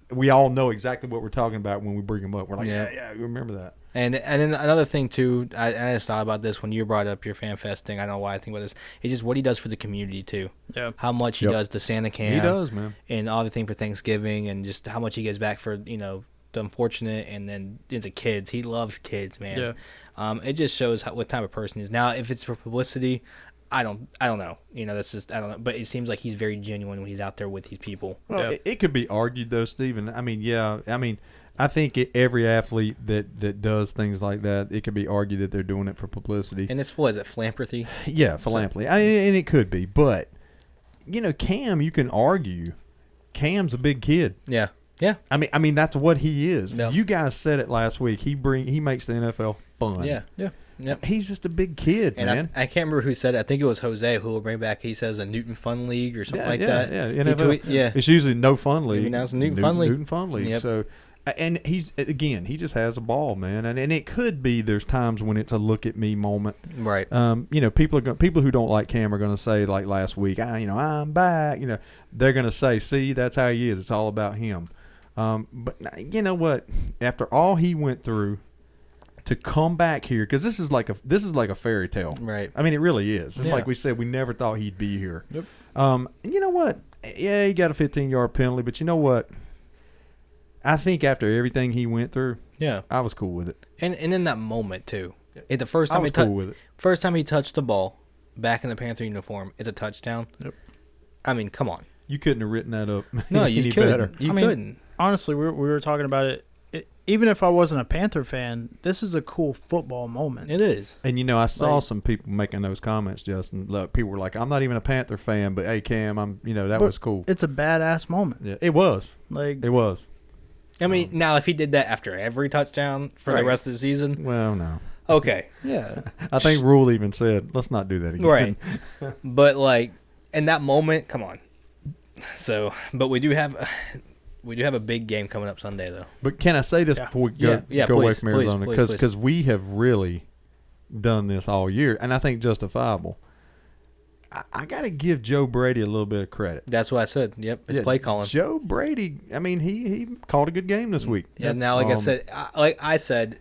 we all know exactly what we're talking about when we bring them up. We're like, yeah, you remember that. And then another thing, too, I just thought about this when you brought up your FanFest thing. I don't know why I think about this. It's just what he does for the community, too. Yeah. How much he does to Santa Cam. He does, man. And all the thing for Thanksgiving and just how much he gives back for, the unfortunate and then the kids. He loves kids, man. It just shows what type of person he is. Now, if it's for publicity, I don't know. That's just I don't know. But it seems like he's very genuine when he's out there with these people. Well, it could be argued though, Stephen. I think every athlete that does things like that, it could be argued that they're doing it for publicity. And it's what is it, philanthropy? Yeah, philanthropy. And it could be, but Cam, you can argue, Cam's a big kid. Yeah. Yeah. I mean that's what he is. Yep. You guys said it last week. He makes the NFL fun. Yeah. Yeah. Yep. He's just a big kid, and man. I can't remember who said it. I think it was Jose who will bring back. He says a Newton Fun League or something like that. Yeah, NFL. Yeah. It's usually no fun league. Maybe now it's Newton Fun League. Newton Fun League. Yep. So, and he just has a ball, man. And it could be there's times when it's a look at me moment. Right. People who don't like Cam are going to say like last week, I'm back. They're going to say, see, that's how he is. It's all about him. But you know what? After all he went through, to come back here, because this is like a fairy tale. Right. I mean, it really is. It's Yeah. like we said, we never thought he'd be here. Yep. And you know what? Yeah, he got a 15-yard penalty, but you know what? I think after everything he went through, Yeah. I was cool with it. And in that moment too, it's the I was cool with it. first time he touched the ball back in the Panther uniform, it's a touchdown. Yep. I mean, come on. You couldn't have written that up No, any you couldn't. better. You I mean, couldn't. Honestly, we were talking about it. Even if I wasn't a Panther fan, this is a cool football moment. It is. And I saw Like- some people making those comments, Justin. Look, people were like, "I'm not even a Panther fan, but hey, Cam, that But was cool." It's a badass moment. Yeah, it was. Like It was. I mean, now if he did that after every touchdown for the Right. rest of the season, Well, no. okay. yeah, I think Rule even said, "Let's not do that again." Right. But like in that moment, come on. So, but we do have a big game coming up Sunday though. But can I say this Yeah. before we go, Yeah, go away please, from please, Arizona? please. Because we have really done this all year, and I think justifiable. I got to give Joe Brady a little bit of credit. That's what I said. Yep, it's Yeah, play calling. Joe Brady, I mean, he called a good game this week. Yeah. Now, like I said,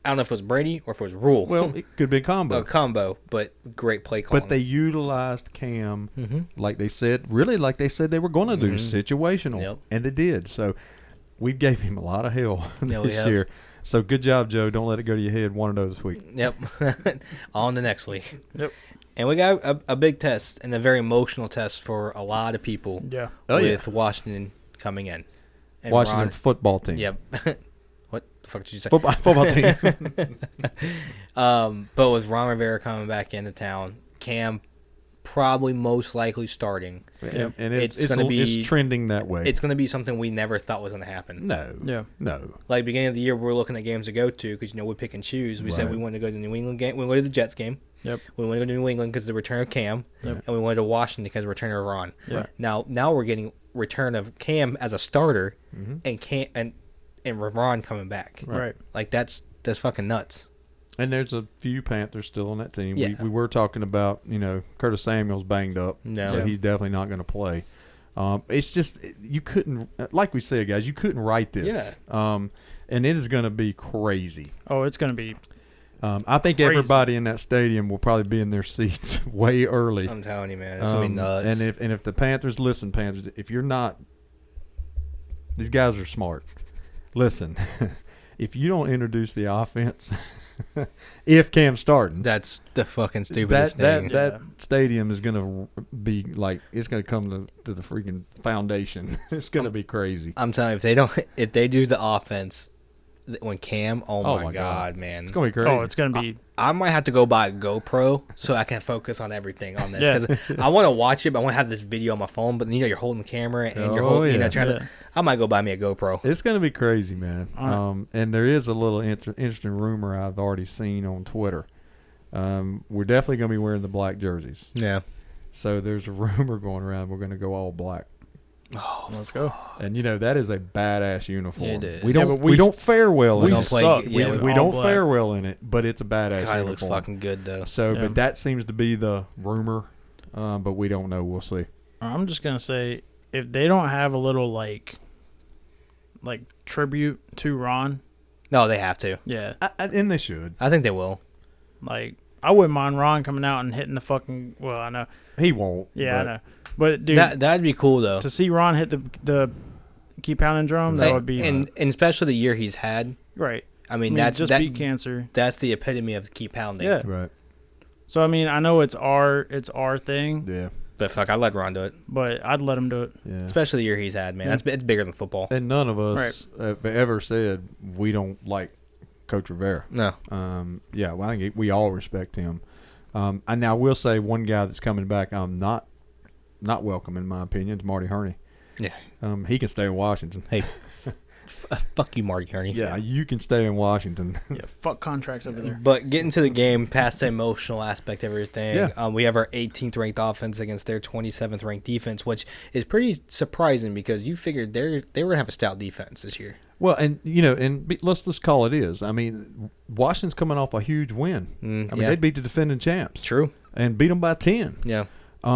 I don't know if it was Brady or if it was Rule. Well, it could be a combo. a combo, but great play calling. But they utilized Cam Mhm. like they said they were going to do, situational, Yep. and they did. So we gave him a lot of hell Yeah, we this have. year. So good job, Joe. Don't let it go to your head. 1-0 this week. Yep. On the next week. Yep. And we got a big test and a very emotional test for a lot of people yeah. Oh, yeah. with Washington coming in. And Washington Ron- football team. Yep. What the fuck did you say? Football team. But with Ron Rivera coming back into town, Cam probably most likely starting. and It's it's gonna be- it's trending that way. It's going to be something we never thought was going to happen. no, Yeah. no. Like beginning of the year, we were looking at games to go to because we pick and choose. We said Right. we wanted to go to the New England game. We wanted to go to the Jets game. Yep. We wanted to go to New England because of the return of Cam, Yep. and we wanted to Washington because of the return of Ron. Yeah. Now we're getting return of Cam as a starter, Mhm. and Cam and Ron coming back. Right. Like that's fucking nuts. And there's a few Panthers still on that team. Yeah. We were talking about, Curtis Samuel's banged up, No. so Yeah. he's definitely not going to play. It's just you couldn't, like we said, guys, you couldn't write this. And it is going to be crazy. Oh, it's gonna be. I think Crazy. everybody in that stadium will probably be in their seats way early. I'm telling you, man, it's gonna be nuts. And if the Panthers listen, Panthers, if you're not, these guys are smart. Listen, if you don't introduce the offense, if Cam's starting, That's the fucking stupidest thing. that stadium is gonna be like it's gonna come to the freaking foundation. It's gonna be crazy. I'm telling you, if they do the offense when Cam, oh my god, man, It's gonna be crazy. Oh, it's gonna be. I might have to go buy a GoPro so I can focus on everything on this Yeah. because I want to watch it, but I want to have this video on my phone. But you're holding the camera and you're Oh, holding, yeah. trying Yeah. to. I might go buy me a GoPro. It's gonna be crazy, man. Alright. And there is a little interesting rumor I've already seen on Twitter. We're definitely gonna be wearing the black jerseys. Yeah. So there's a rumor going around we're gonna go all black. Oh, Let's go. And that is a badass uniform. It is. We Yeah, don't but we don't fare well we in don't it. play. suck. Yeah, we all don't black. fare well in it, but it's a badass God, it uniform. looks fucking good though. So, Yeah. but that seems to be the rumor, but we don't know. We'll see. I'm just gonna say if they don't have a little like tribute to Ron, No, they have to. yeah, And they should. I think they will. like I wouldn't mind Ron coming out and hitting the fucking. Well, I know. He won't. Yeah, I but know. But dude, That'd be cool though. to see Ron hit the keep pounding drum, that would be and especially the year he's had. right. I mean that's just beat cancer. That's the epitome of keep pounding. Yeah. Right. So I mean, I know it's our thing, Yeah. But fuck, I let Ron do it. but I'd let him do it. Yeah. Especially the year he's had, man. It's bigger than football. And none of us have ever said we don't like Coach Rivera. No. Yeah, well, I think we all respect him. And now I will say one guy that's coming back I'm not welcome in my opinion is Marty Herney. Yeah. He can stay in Washington. Hey, fuck you, Marty Kearney. Yeah, you can stay in Washington. Yeah, fuck contracts over there. But getting to the game, past the emotional aspect of everything, Yeah. we have our 18th ranked offense against their 27th ranked defense, which is pretty surprising because you figured they were gonna have a stout defense this year. Well, and let's just call it is. I mean, Washington's coming off a huge win. I mean, yeah. they beat the defending champs. True. And beat them by 10. Yeah.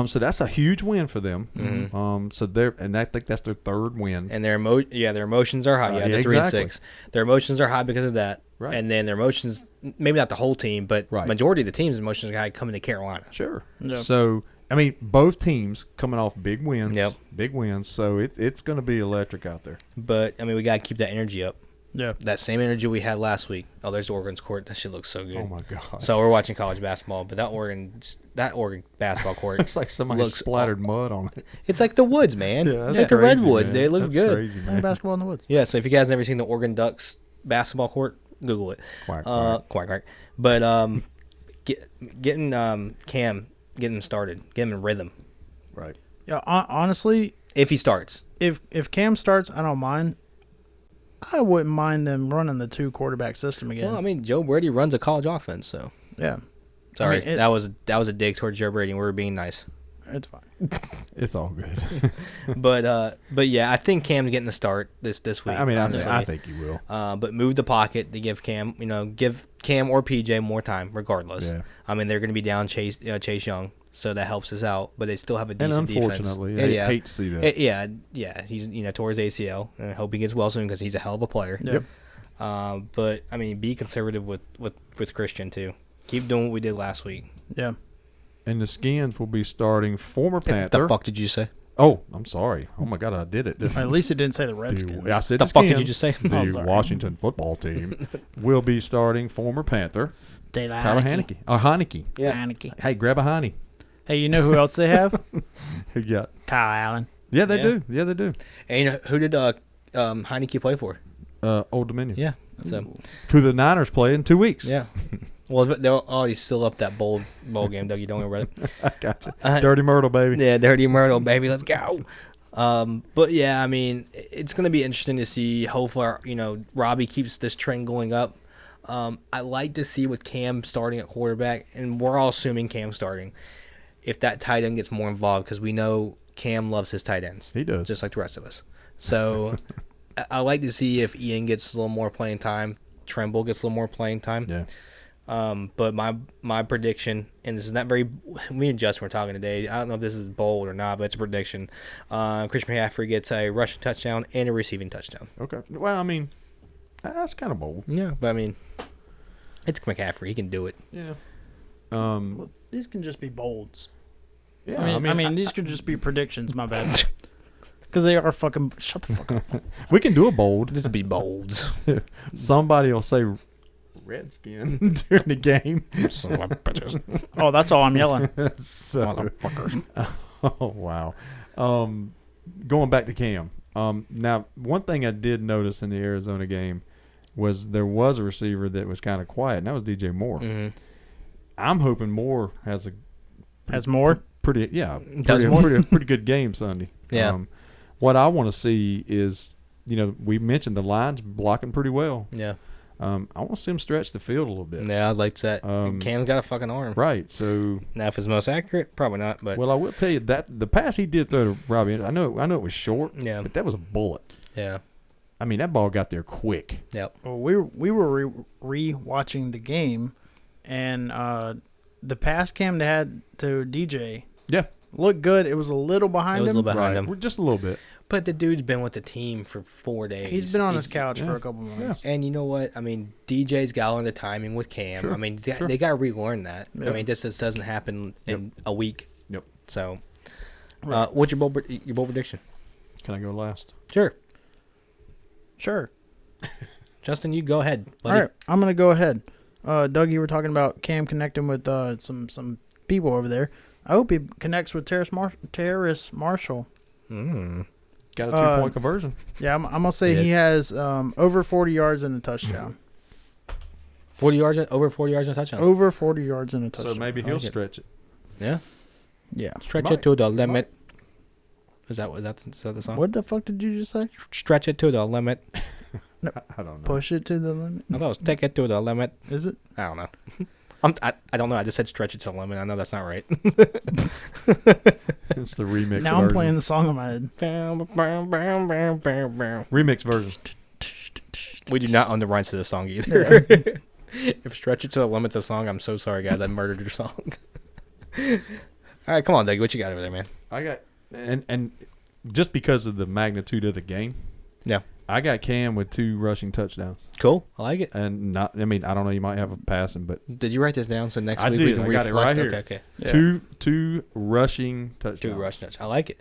So that's a huge win for them. Mm-hmm. So I think that's their third win. And their emotions are high. Yeah, they're 3-6. Their emotions are high because of that. Right. And then their emotions, maybe not the whole team, but Right. majority of the team's emotions are high coming to Carolina. Sure. Yeah. So I mean, both teams coming off big wins. Yep. Big wins. So it's going to be electric out there. But I mean, we gotta keep that energy up. Yeah. That same energy we had last week. Oh, there's Oregon's court. That shit looks so good. Oh my god. So we're watching college basketball, but that Oregon basketball court, it's like somebody looks splattered mud on it. it's like the woods, man. Yeah, It's like the redwoods. It looks that's good. Crazy, Playing man. basketball in the woods. Yeah. So if you guys never seen the Oregon Ducks basketball court, Google it. Quack, Quack. But getting Cam, getting him started, get him in rhythm. Right. Yeah. Honestly, If he starts, if Cam starts, I don't mind. I wouldn't mind them running the 2 quarterback system again. well, I mean, Joe Brady runs a college offense, so yeah. sorry, I mean, that was a dig towards Joe Brady. And we were being nice. It's fine. It's all good. but yeah, I think Cam's getting the start this week. I mean, honestly. I think you will. But move the pocket to give Cam or PJ more time, regardless. Yeah. I mean, they're going to be down Chase Young, so that helps us out. But they still have a And decent defense. unfortunately, I hate to see that. Yeah, he's tore his ACL, and I hope he gets well soon because he's a hell of a player. Yep. But I mean, be conservative with Christian too. Keep doing what we did last week. Yeah. And the Skins will be starting former What Panther. the fuck did you say? Oh, I'm sorry. Oh my God, I did it. didn't I? At least it didn't say the Redskins. I said The the fuck did Skins. you just say? Oh, The sorry. Washington football team will be starting former Panther Taylor Tyler Haneke. Or Heineke. Haneke. Hey, grab a Heine. Hey, you know who else they have? Who you got? Kyle Allen. Yeah, they Yeah. do. Yeah, they do. And who did Heineke play for? Old Dominion. Yeah. So Who the Niners play in 2 weeks. yeah. Well, they'll always still up that bowl game, Doug. You don't worry about it. I got you. Dirty Myrtle, baby. Yeah, Dirty Myrtle, baby. Let's go. But yeah, I mean, it's going to be interesting to see. Hopefully, Robbie keeps this trend going up. I like to see with Cam starting at quarterback, and we're all assuming Cam starting. If that tight end gets more involved, because we know Cam loves his tight ends. He does. Just like the rest of us. So I like to see if Ian gets a little more playing time, Tremble gets a little more playing time. Yeah. But my prediction, and this is not very. Me and Justin were talking today. I don't know if this is bold or not, but it's a prediction. Christian McCaffrey gets a rushing touchdown and a receiving touchdown. Okay. Well, I mean, that's kind of bold. Yeah, but I mean, it's McCaffrey. He can do it. Yeah. Well, these can just be bolds. Yeah. I mean, these could just be predictions. My bad. Because they are fucking. Shut the fuck up. we can do a bold. This would be bolds. Somebody will say Redskin during the game. Oh, that's all I'm yelling. So, oh wow. Going back to Cam. Now one thing I did notice in the Arizona game was there was a receiver that was kind of quiet, and that was DJ Moore. Mm-hmm. I'm hoping Moore has more. pretty Does more? pretty good game Sunday. Yeah. What I want to see is, we mentioned the line's blocking pretty well. Yeah. I want to see him stretch the field a little bit. Yeah, I'd like that. Um, Cam's got a fucking arm. Right. So, Now, if it's most accurate, probably not. But well, I will tell you that the pass he did throw to Robbie, I know it was short, yeah, but that was a bullet. yeah, I mean, that ball got there quick. yep. Well, we were re-watching the game, and the pass Cam had to DJ Yeah. looked good. It was a little behind It was a him. little behind Right. him. We're just a little bit. But the dude's been with the team for 4 days. He's been on his couch yeah. for a couple months. And you know what? I mean, DJ's got to learn the timing with Cam. Sure, I mean, sure. they got to relearn that. Yep. I mean, this just doesn't happen in a week. Yep. So, Right. what's your bold prediction? Can I go last? Sure. Sure. Justin, you go ahead, buddy. All right, I'm gonna go ahead. Doug, you were talking about Cam connecting with some people over there. I hope he connects with Terrace Marshall. Got a 2-point conversion. Yeah, I'm gonna say he has over 40 yards and a touchdown. 40 yards, over 40 yards and a touchdown. Over 40 yards and a touchdown. So maybe he'll stretch it. Yeah. Yeah. Stretch it to the limit. Is that the song? What the fuck did you just say? Stretch it to the limit. I don't know. Push it to the limit. I thought it was take it to the limit. Is it? I don't know. I don't know. I just said stretch it to the limit. I know that's not right. It's the remix Now version. I'm playing the song in my head. Remix version. We do not own the rights to this song either. If stretch it to the limit's a song, I'm so sorry, guys. I murdered your song. All right, come on, Doug. What you got over there, man? I got and just because of the magnitude of the game, Yeah. I got Cam with 2 rushing touchdowns. Cool. I like it. And I don't know, you might have a passing, but Did you write this down so next I week did. we can I got reflect? it right here. Okay. Yeah. two rushing touchdowns. 2 rush touch. I like it.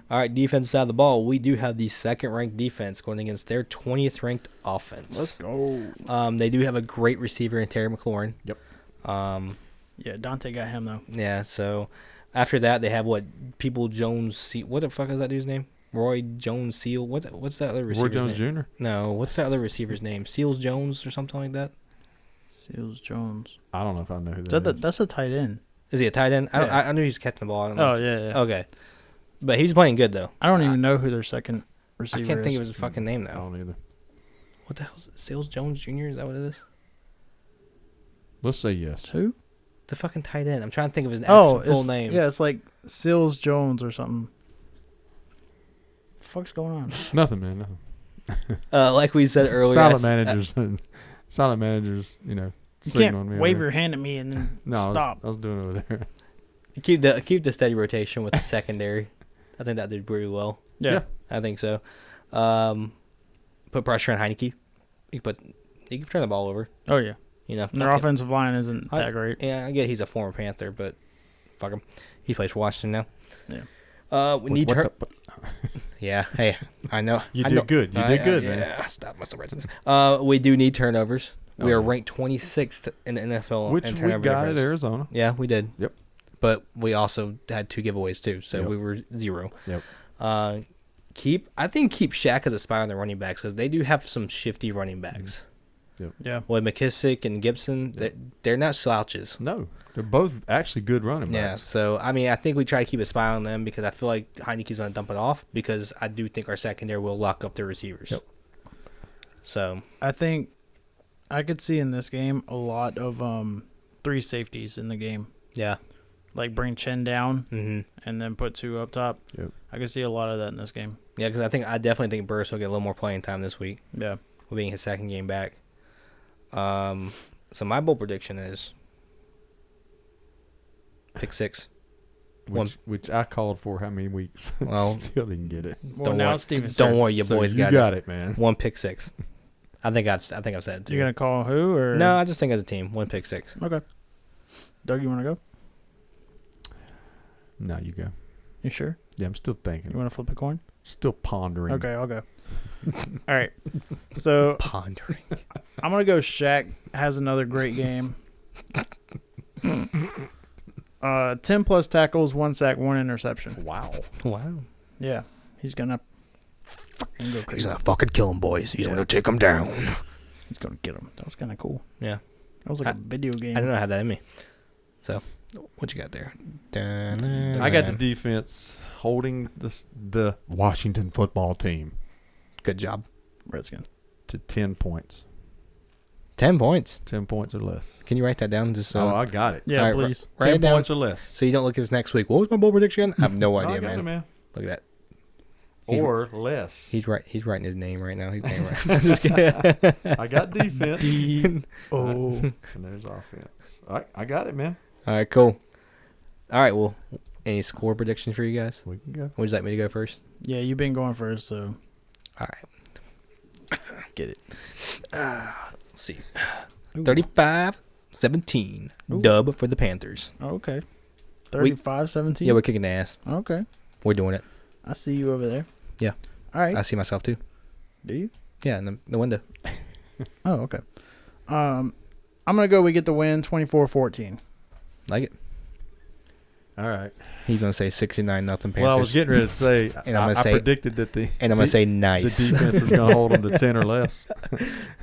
All right, defense side of the ball. We do have the second-ranked defense going against their 20th-ranked offense. Let's go. They do have a great receiver in Terry McLaurin. Yep. Yeah, Dante got him though. Yeah. So after that, they have People Jones. What the fuck is that dude's name? Roy Jones Seal. What's that other Roy receiver's Jones name? Jr. No. What's that other receiver's name? Seals Jones or something like that. Seals Jones. I don't know if I know who that is. That's a tight end. Is he a tight end? Yeah. I knew he was catching the ball. I don't know. Oh yeah. Okay. But he's playing good though. I don't even know who their second receiver I can't think is. of his fucking name I now. don't either. What the hell is it? Seals Jones Jr.? Is that what it is? Let's say yes. Who? The fucking tight end. I'm trying to think of his Oh, actual full it's, name. Yeah, it's like Seals Jones or something. The fuck's going on? Nothing, man. Nothing. Like we said earlier. Silent managers, You signal on me. can't wave over your hand at me and then there. No, stop. I was doing it over there. Keep the steady rotation with the secondary. I think that did pretty well. Yeah. I think so. Put pressure on Heineke. He can turn the ball over. Oh yeah. You know, And their fuck it. offensive line isn't that great. Yeah, I get he's a former Panther, but fuck him. He plays for Washington now. Yeah. We need to. Yeah. Hey, I know. You I did know. good. You did good, man. Yeah. Stop. Must have read this. We do need turnovers. We Oh, are yeah. ranked 26th in the NFL. Which in we turnover got at difference. Arizona. Yeah, we did. Yep. But we also had 2 giveaways too, so Yep. we were 0. Yep. Keep Shaq as a spy on the running backs because they do have some shifty running backs. Yeah. With McKissick and Gibson, they're not slouches. No, they're both actually good running Yeah, backs. so I mean, I think we try to keep a spy on them because I feel like Heineke's gonna dump it off because I do think our secondary will lock up their receivers. Yep. So I think I could see in this game a lot of 3 safeties in the game. yeah, Like bring Chen down mm-hmm. and then put 2 up top. Yep. I could see a lot of that in this game. yeah, because I definitely think Burris will get a little more playing time this week Yeah. with being his second game back. So my bold prediction is pick 6. Which I called for how many weeks? Well, Still didn't get it. Well, Don't now worry. it's Steven's Don't turn. worry, your So boys you got it. it, man. 1 pick 6. I think I've said it too. You gonna call who or No, I just think as a team, 1 pick 6. Okay. Doug, you wanna go? No, you go. You sure? Yeah, I'm still You thinking. wanna flip a coin? Still pondering. Okay, I'll go. All right. So Pondering. I'm gonna go. Shaq has another great game. 10 plus tackles, 1 sack, 1 interception. Wow. Yeah, he's gonna fucking go crazy. He's gonna fucking kill him, boys. He's Yeah. gonna take him down. He's gonna get him. That was kind of cool. Yeah. That was like a video game. I didn't know I had that in me. So, what you got there? I got the defense holding the Washington football team Good job. Redskins. to 10 points. 10 points. 10 points or less. Can you write that down? Just so, I got it. Yeah, All right, please. write 10 it down points or less. so you don't look at this next week. What was my bold prediction? I have no I idea, got man. it, man. Look at that. Or less. He's writing his name right now. He's name right. I'm just kidding. I got defense. Oh, And there's offense. I got it, man. All right, cool. All right, well, any score predictions for you guys? We can go. Would you like me to go first? yeah. You've been going first, so All right. get it. Let's see. Ooh. 35-17. Ooh. Dub for the Panthers. Okay. 35-17. Yeah, we're kicking the ass. Okay. We're doing it. I see you over there. Yeah. All right. I see myself too. Do you? Yeah, in the window. Oh, okay. I'm gonna go. We get the win, 24-14. Like it. All right. He's gonna say 69-0 Panthers. Well, I was getting ready to say, And I'm gonna I say- predicted that and I'm gonna say nice. the defense is going to hold them to 10 or less.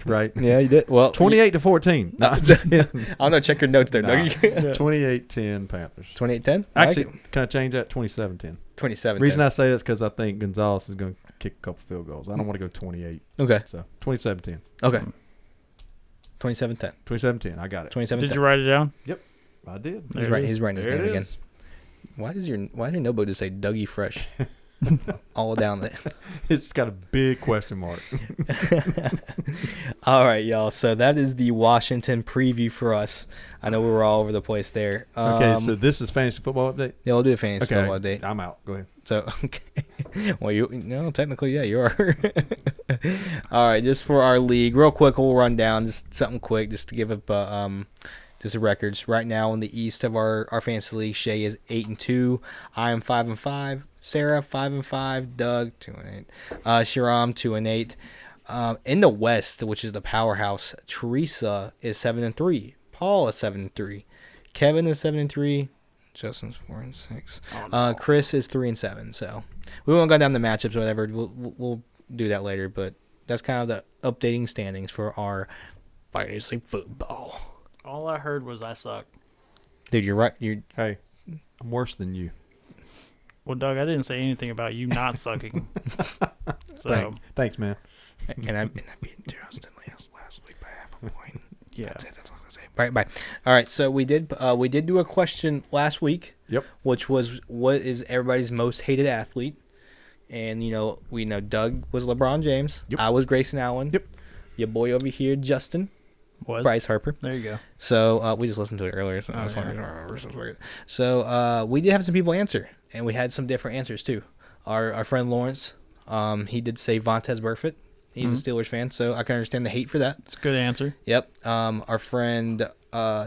Right. Yeah, you did. Well, 28-14. No, I don't know. Check your notes there, Nah. Doug. 28-10 Panthers. 28-10. Actually, can I change that? 27-10. 27. Reason I say that's because I think Gonzalez is going to kick a couple field goals. I don't want to go 28. Okay. So 27-10. Okay. 27-10. 27-10. I got it. 27-10. Did you write it down? I did. There He's, it right, is. he's writing his There name it again. is. Why does your notebook just say Dougie Fresh? All down there. It's got a big question mark. All right, y'all. So that is the Washington preview for us. I know we were all over the place there. Okay, so this is fantasy football update. yeah, we'll do a fantasy Okay, football update. I'm out. Go ahead. So, okay. Well, no, technically, yeah, you are. All right, just for our league, real quick, we'll run down just something quick just to give up just the records. Right now in the East of our fantasy league, Shay is 8-2. I am 5-5. Sarah 5-5. Doug 2-8. Shiram 2-8. In the West, which is the powerhouse, Teresa is 7-3. Paul is 7-3. Kevin is 7-3. Justin's 4-6. Chris is 3-7. So we won't go down the matchups or whatever. We'll do that later. But that's kind of the updating standings for our fantasy football. All I heard was I suck. Dude, you're right. Hey, I'm worse than you. Well, Doug, I didn't say anything about you not sucking. So Thanks, man. And I beat Justin last week by half a point. yeah, That's it. That's all I'm gonna say. Bye. All right. So we did do a question last week. Yep. Which was, what is everybody's most hated athlete? And we know Doug was LeBron James. Yep. I was Grayson Allen. Yep. Your boy over here, Justin. was Bryce Harper. there you go. So we just listened to it earlier. So, so we did have some people answer, and we had some different answers too. Our friend Lawrence, he did say Vontaze Burfict. He's a Steelers fan, so I can understand the hate for that. It's a good answer. Yep. Our friend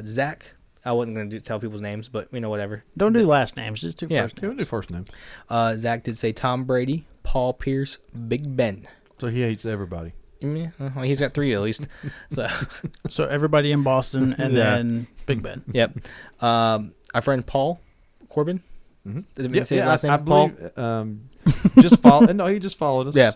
Zach. I wasn't gonna tell people's names, but whatever. Don't do last names, just do Yeah. first We'll names. do first names. Zach did say Tom Brady, Paul Pierce, Big Ben. So he hates everybody. Yeah, well, he's got 3 at least. So So everybody in Boston and Yeah. then Big Ben. yep. Our friend Paul Corbin. Mm-hmm. Did we say his last name? I Paul. believe. Just follow. No, he just followed us. Yeah.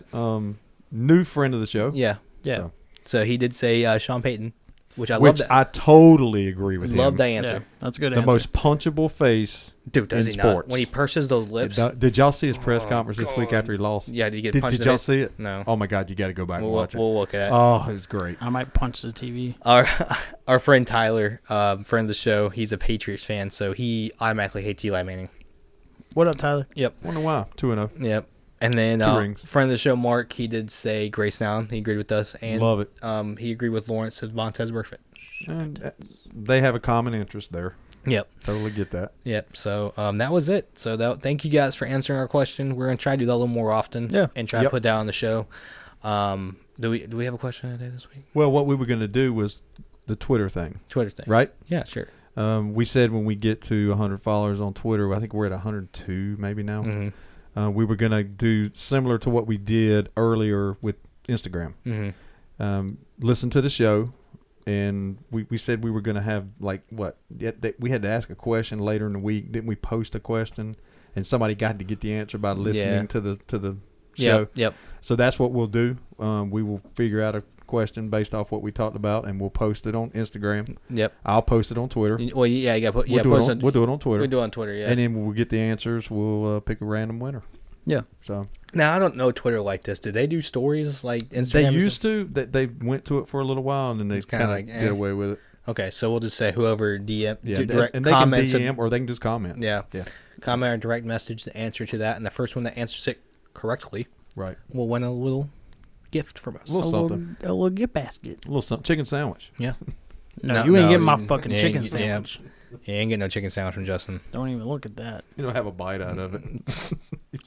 New friend of the show. Yeah. Yeah. So- So he did say Sean Payton, which I love. Which I totally agree with Love him. that answer. Yeah, that's a good The answer. most punchable face. Dude, does in he sports. not? When he purses those lips. Did y'all see his press Oh, conference this week God. after he lost? Yeah, did he get Did, punched in did the y'all face? see it? No. Oh my God, you got to go back and watch it. We'll look at it. Oh, it was great. I might punch the TV. Our friend Tyler, friend of the show, he's a Patriots fan, so he automatically hates Eli Manning. What up, Tyler? Wonder why. 2-0. Yep. And then Two rings. friend of the show, Mark, he did say Grayson Allen. He agreed with us, and Love it. he agreed with Lawrence as Vontaze Burfict. And they have a common interest there. Yep. Totally get that. Yep. So that was it. So thank you guys for answering our question. We're gonna try to do that a little more often. Yeah. And try to Yep. put that on the show. Do we have a question today this week? Well, what we were going to do was the Twitter thing, Twitter thing. right? Yeah. Sure. We said when we get to 100 followers on Twitter, I think we're at 102 maybe now. Mm-hmm. We were going to do similar to what we did earlier with Instagram. Mm-hmm. Listen to the show, and we said we were going to have we had to ask a question later in the week. Didn't we post a question, and somebody got to get the answer by listening to the show? Yep. So that's what we'll do. We will figure out a question based off what we talked about, and we'll post it on Instagram. Yep. I'll post it on Twitter. Well, yeah, you got to put. Yeah, We'll post do it on Twitter. We do it on Twitter. Yeah. And then when we get the answers, we'll pick a random winner. Yeah. So Now I don't know Twitter like this. Do they do stories like Instagram? they used to. They went to it for a little while, and then they It's kinda kind of like, get away with it. Okay, so we'll just say whoever DM Yeah, direct and they can comments. DM or they can just comment. Yeah. Yeah. Comment or direct message the answer to that, and the first one that answers it correctly Right. will win a little gift from us. A little something. A little gift basket. A little something. Chicken sandwich. Yeah. No, you ain't getting my you- fucking you chicken ain't- sandwich. You ain't getting no chicken sandwich from Justin. Don't even look at that. You don't have a bite out of it.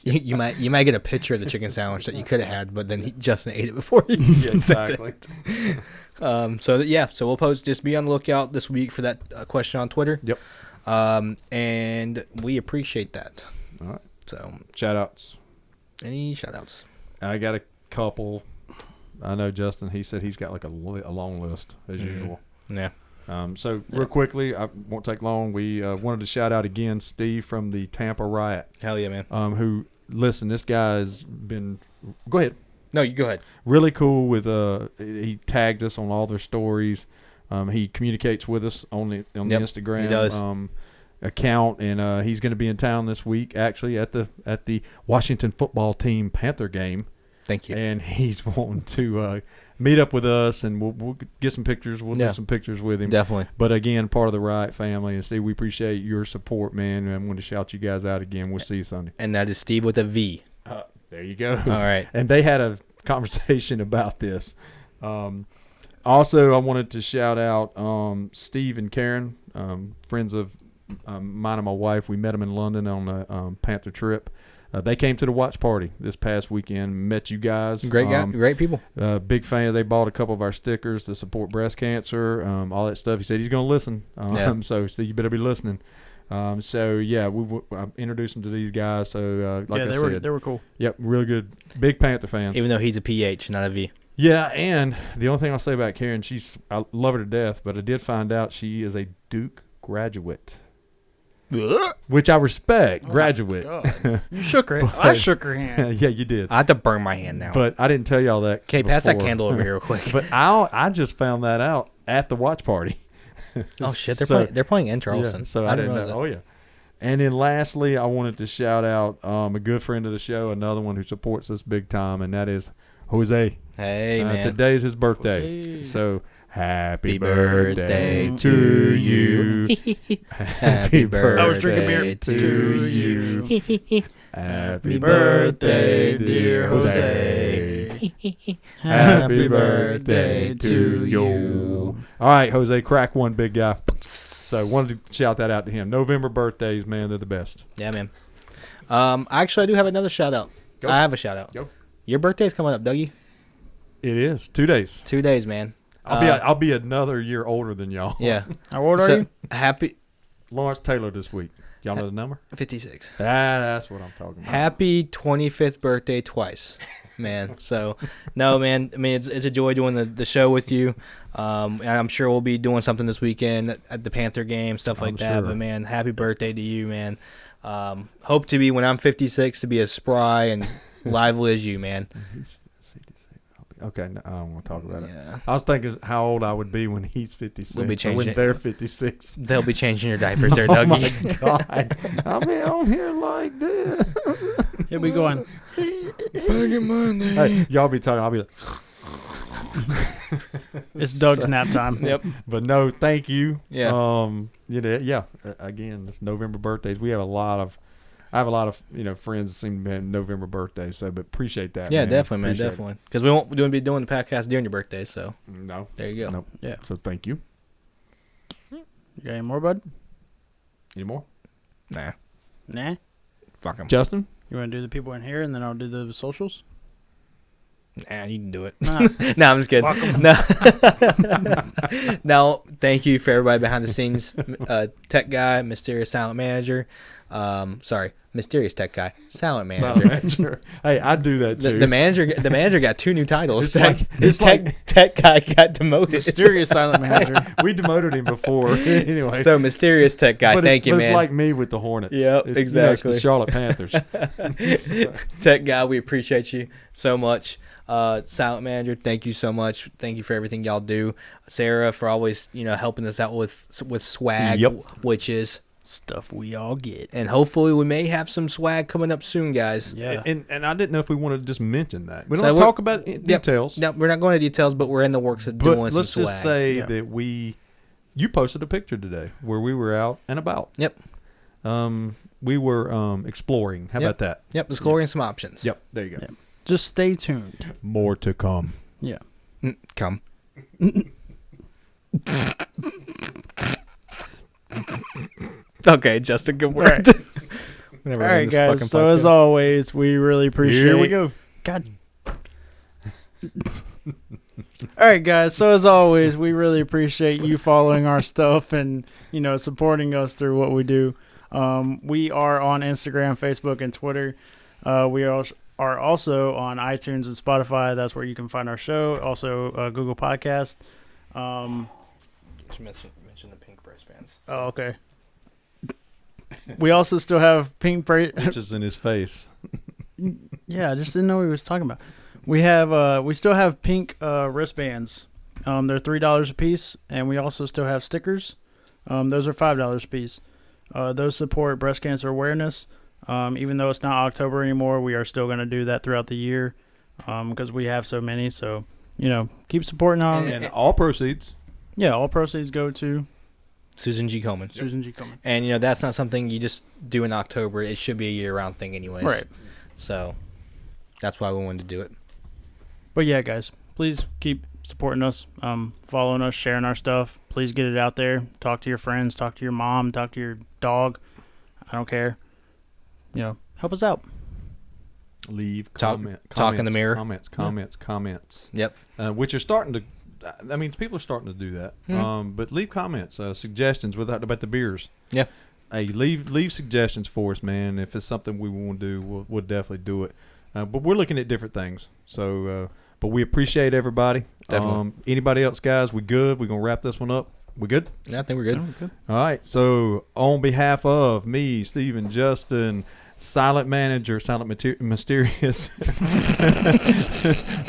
You might get a picture of the chicken sandwich that you could have had, but then Justin ate it before you. Yeah, sent it. exactly. So we'll post. Just be on the lookout this week for that question on Twitter. Yep. And we appreciate that. All right. So Shout outs. any shout outs? I got a couple. I know Justin. He said he's got like a long list as usual. Yeah. So real quickly, I won't take long. We wanted to shout out again Steve from the Tampa Riot. Hell yeah, man. Who listen? This guy's been. Go ahead. No, you go ahead. Really cool with he tagged us on all their stories. He communicates with us on the Instagram he does. Account, and he's going to be in town this week actually at the Washington football team Panther game. Thank you. And he's wanting to meet up with us, and we'll get some pictures. We'll do some pictures with him. Definitely. But again, part of the Riot family, and Steve, we appreciate your support, man. And I'm going to shout you guys out again. We'll see you Sunday. And that is Steve with a V. There you go. All right. And they had a conversation about this. Also, I wanted to shout out Steve and Karen, friends of mine and my wife. We met them in London on a Panther trip. They came to the watch party this past weekend. Met you guys. Great guy, great people. Big fan. They bought a couple of our stickers to support breast cancer. All that stuff. He said he's going to listen. So Steve, you better be listening. So yeah, I introduced him to these guys. So like I said, they were cool. Yep, real good. Big Panther fans. Even though he's a PH, not a V. Yeah, and the only thing I'll say about Karen, I love her to death, but I did find out she is a Duke graduate. Which I respect, graduate. You shook her. I shook her hand. Yeah, you did. I have to burn my hand now. But I didn't tell y'all that. Okay, pass that before. candle over here real quick. But I just found that out at the watch party. Oh shit, they're playing in Charleston. Yeah, so I didn't know. That. Oh yeah. And then lastly, I wanted to shout out a good friend of the show, another one who supports us big time, and that is Jose. Hey man, today's his birthday. Jose. So happy birthday to you. Happy birthday I was drinking beer. to you. Happy birthday, dear Jose. Happy birthday to you. All right, Jose, crack one, big guy. So wanted to shout that out to him. November birthdays, man, they're the best. Yeah, man. Actually, I do have another shout out. Go. I have a shout out. Go. Your birthday's coming up, Dougie. It is 2 days. 2 days, man. I'll be another year older than y'all. Yeah. How old are you? Happy Lawrence Taylor this week. Y'all know the number? 56. That's what I'm talking about. Happy 25th birthday twice, man. So, no, man. I mean, it's a joy doing the show with you. And I'm sure we'll be doing something this weekend at the Panther game, stuff like that. Sure. But, man, happy birthday to you, man. Hope to be, when I'm 56, to be as spry and lively as you, man. Okay, no, I don't want to talk about it. Yeah. I was thinking how old I would be when he's 56. We'll be or changing when it. they're 56. They'll be changing your diapers there, Oh Dougie. my God. I'll be on here like this. He'll be going. Hey, y'all be talking. I'll be like, It's Doug's nap time. Yep. but no, thank you. Yeah. Again, it's November birthdays. I have a lot of friends that seem to have November birthdays. So, but appreciate that. Yeah, man. definitely, man, Appreciate it. definitely. Because we won't be doing the podcast during your birthday, so No. there you go. Nope. Yeah. So thank you. You got any more, bud? Any more? Nah, Nah. fuck them. Justin? You want to do the people in here, and then I'll do the socials? Nah, you can do it. Nah. No, I'm just kidding. No. Now, thank you for everybody behind the scenes. Tech guy, mysterious silent manager. Mysterious tech guy, silent manager. Hey, I do that too. The manager got 2 new titles. It's Tech guy got demoted. Mysterious silent manager. We demoted him before. Anyway. So mysterious tech guy, but thank you, it's man. like me with the Hornets. Yep, It's exactly. the Charlotte Panthers. Tech guy, we appreciate you so much. Silent manager, thank you so much. Thank you for everything y'all do. Sarah for always helping us out with swag, Yep. which is Stuff we all get. and hopefully we may have some swag coming up soon, guys. Yeah. And I didn't know if we wanted to just mention that. We So don't what- talk about details. No, we're not going into details, but we're in the works of But doing let's some swag. just say Yeah. that you posted a picture today where we were out and about. Yep. We were exploring. How about that? Yep, exploring some options. Yep. There you go. Yeah. Just stay tuned. More to come. Yeah. Come. Okay, Justin, good work. All right, guys. So as always, we really appreciate. Here we go. God. All right, guys. So as always, we really appreciate you following our stuff and supporting us through what we do. We are on Instagram, Facebook, and Twitter. We are are also on iTunes and Spotify. That's where you can find our show. Also, Google Podcast. Mention the pink wristbands. Oh, okay. We also still have pink Which is in his face. Yeah, I just didn't know what he was talking about. We have we still have pink wristbands. They're $3 a piece, and we also still have stickers. Those are $5 a piece. Those support breast cancer awareness. Even though it's not October anymore, we are still going to do that throughout the year because we have so many. So, keep supporting them. And all proceeds. Yeah, all proceeds go to Susan G. Komen. Susan G. Komen. And, that's not something you just do in October. It should be a year-round thing anyways. Right. So that's why we wanted to do it. But, yeah, guys, please keep supporting us, following us, sharing our stuff. Please get it out there. Talk to your friends. Talk to your mom. Talk to your dog. I don't care. Help us out. Leave Talk in the mirror. Comments. Yep. Which are starting to. I mean, people are starting to do that. Mm-hmm. But leave comments, suggestions about the beers. Yeah. Hey, leave suggestions for us, man. If it's something we want to do, we'll definitely do it. But we're looking at different things. So, but we appreciate everybody. Definitely. Anybody else, guys? We good? We gonna wrap this one up? We good? Yeah, I think we're good. Yeah, we're good. All right. So, on behalf of me, Steven, Justin, Silent Mysterious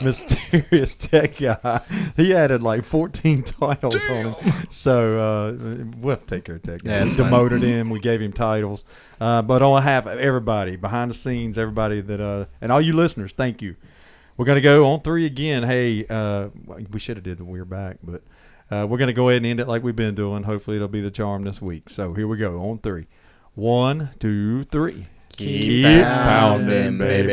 Mysterious Tech Guy. He added like 14 titles on him. So we'll have to take care of Tech Guy. Yeah, We demoted him. We gave him titles. But on behalf of everybody, behind the scenes, everybody that and all you listeners, thank you. We're going to go on 3 again. Hey, we should have did the We're Back, but we're going to go ahead and end it like we've been doing. Hopefully it'll be the charm this week. So here we go on 3. 1, 2, 3. Keep pounding, baby.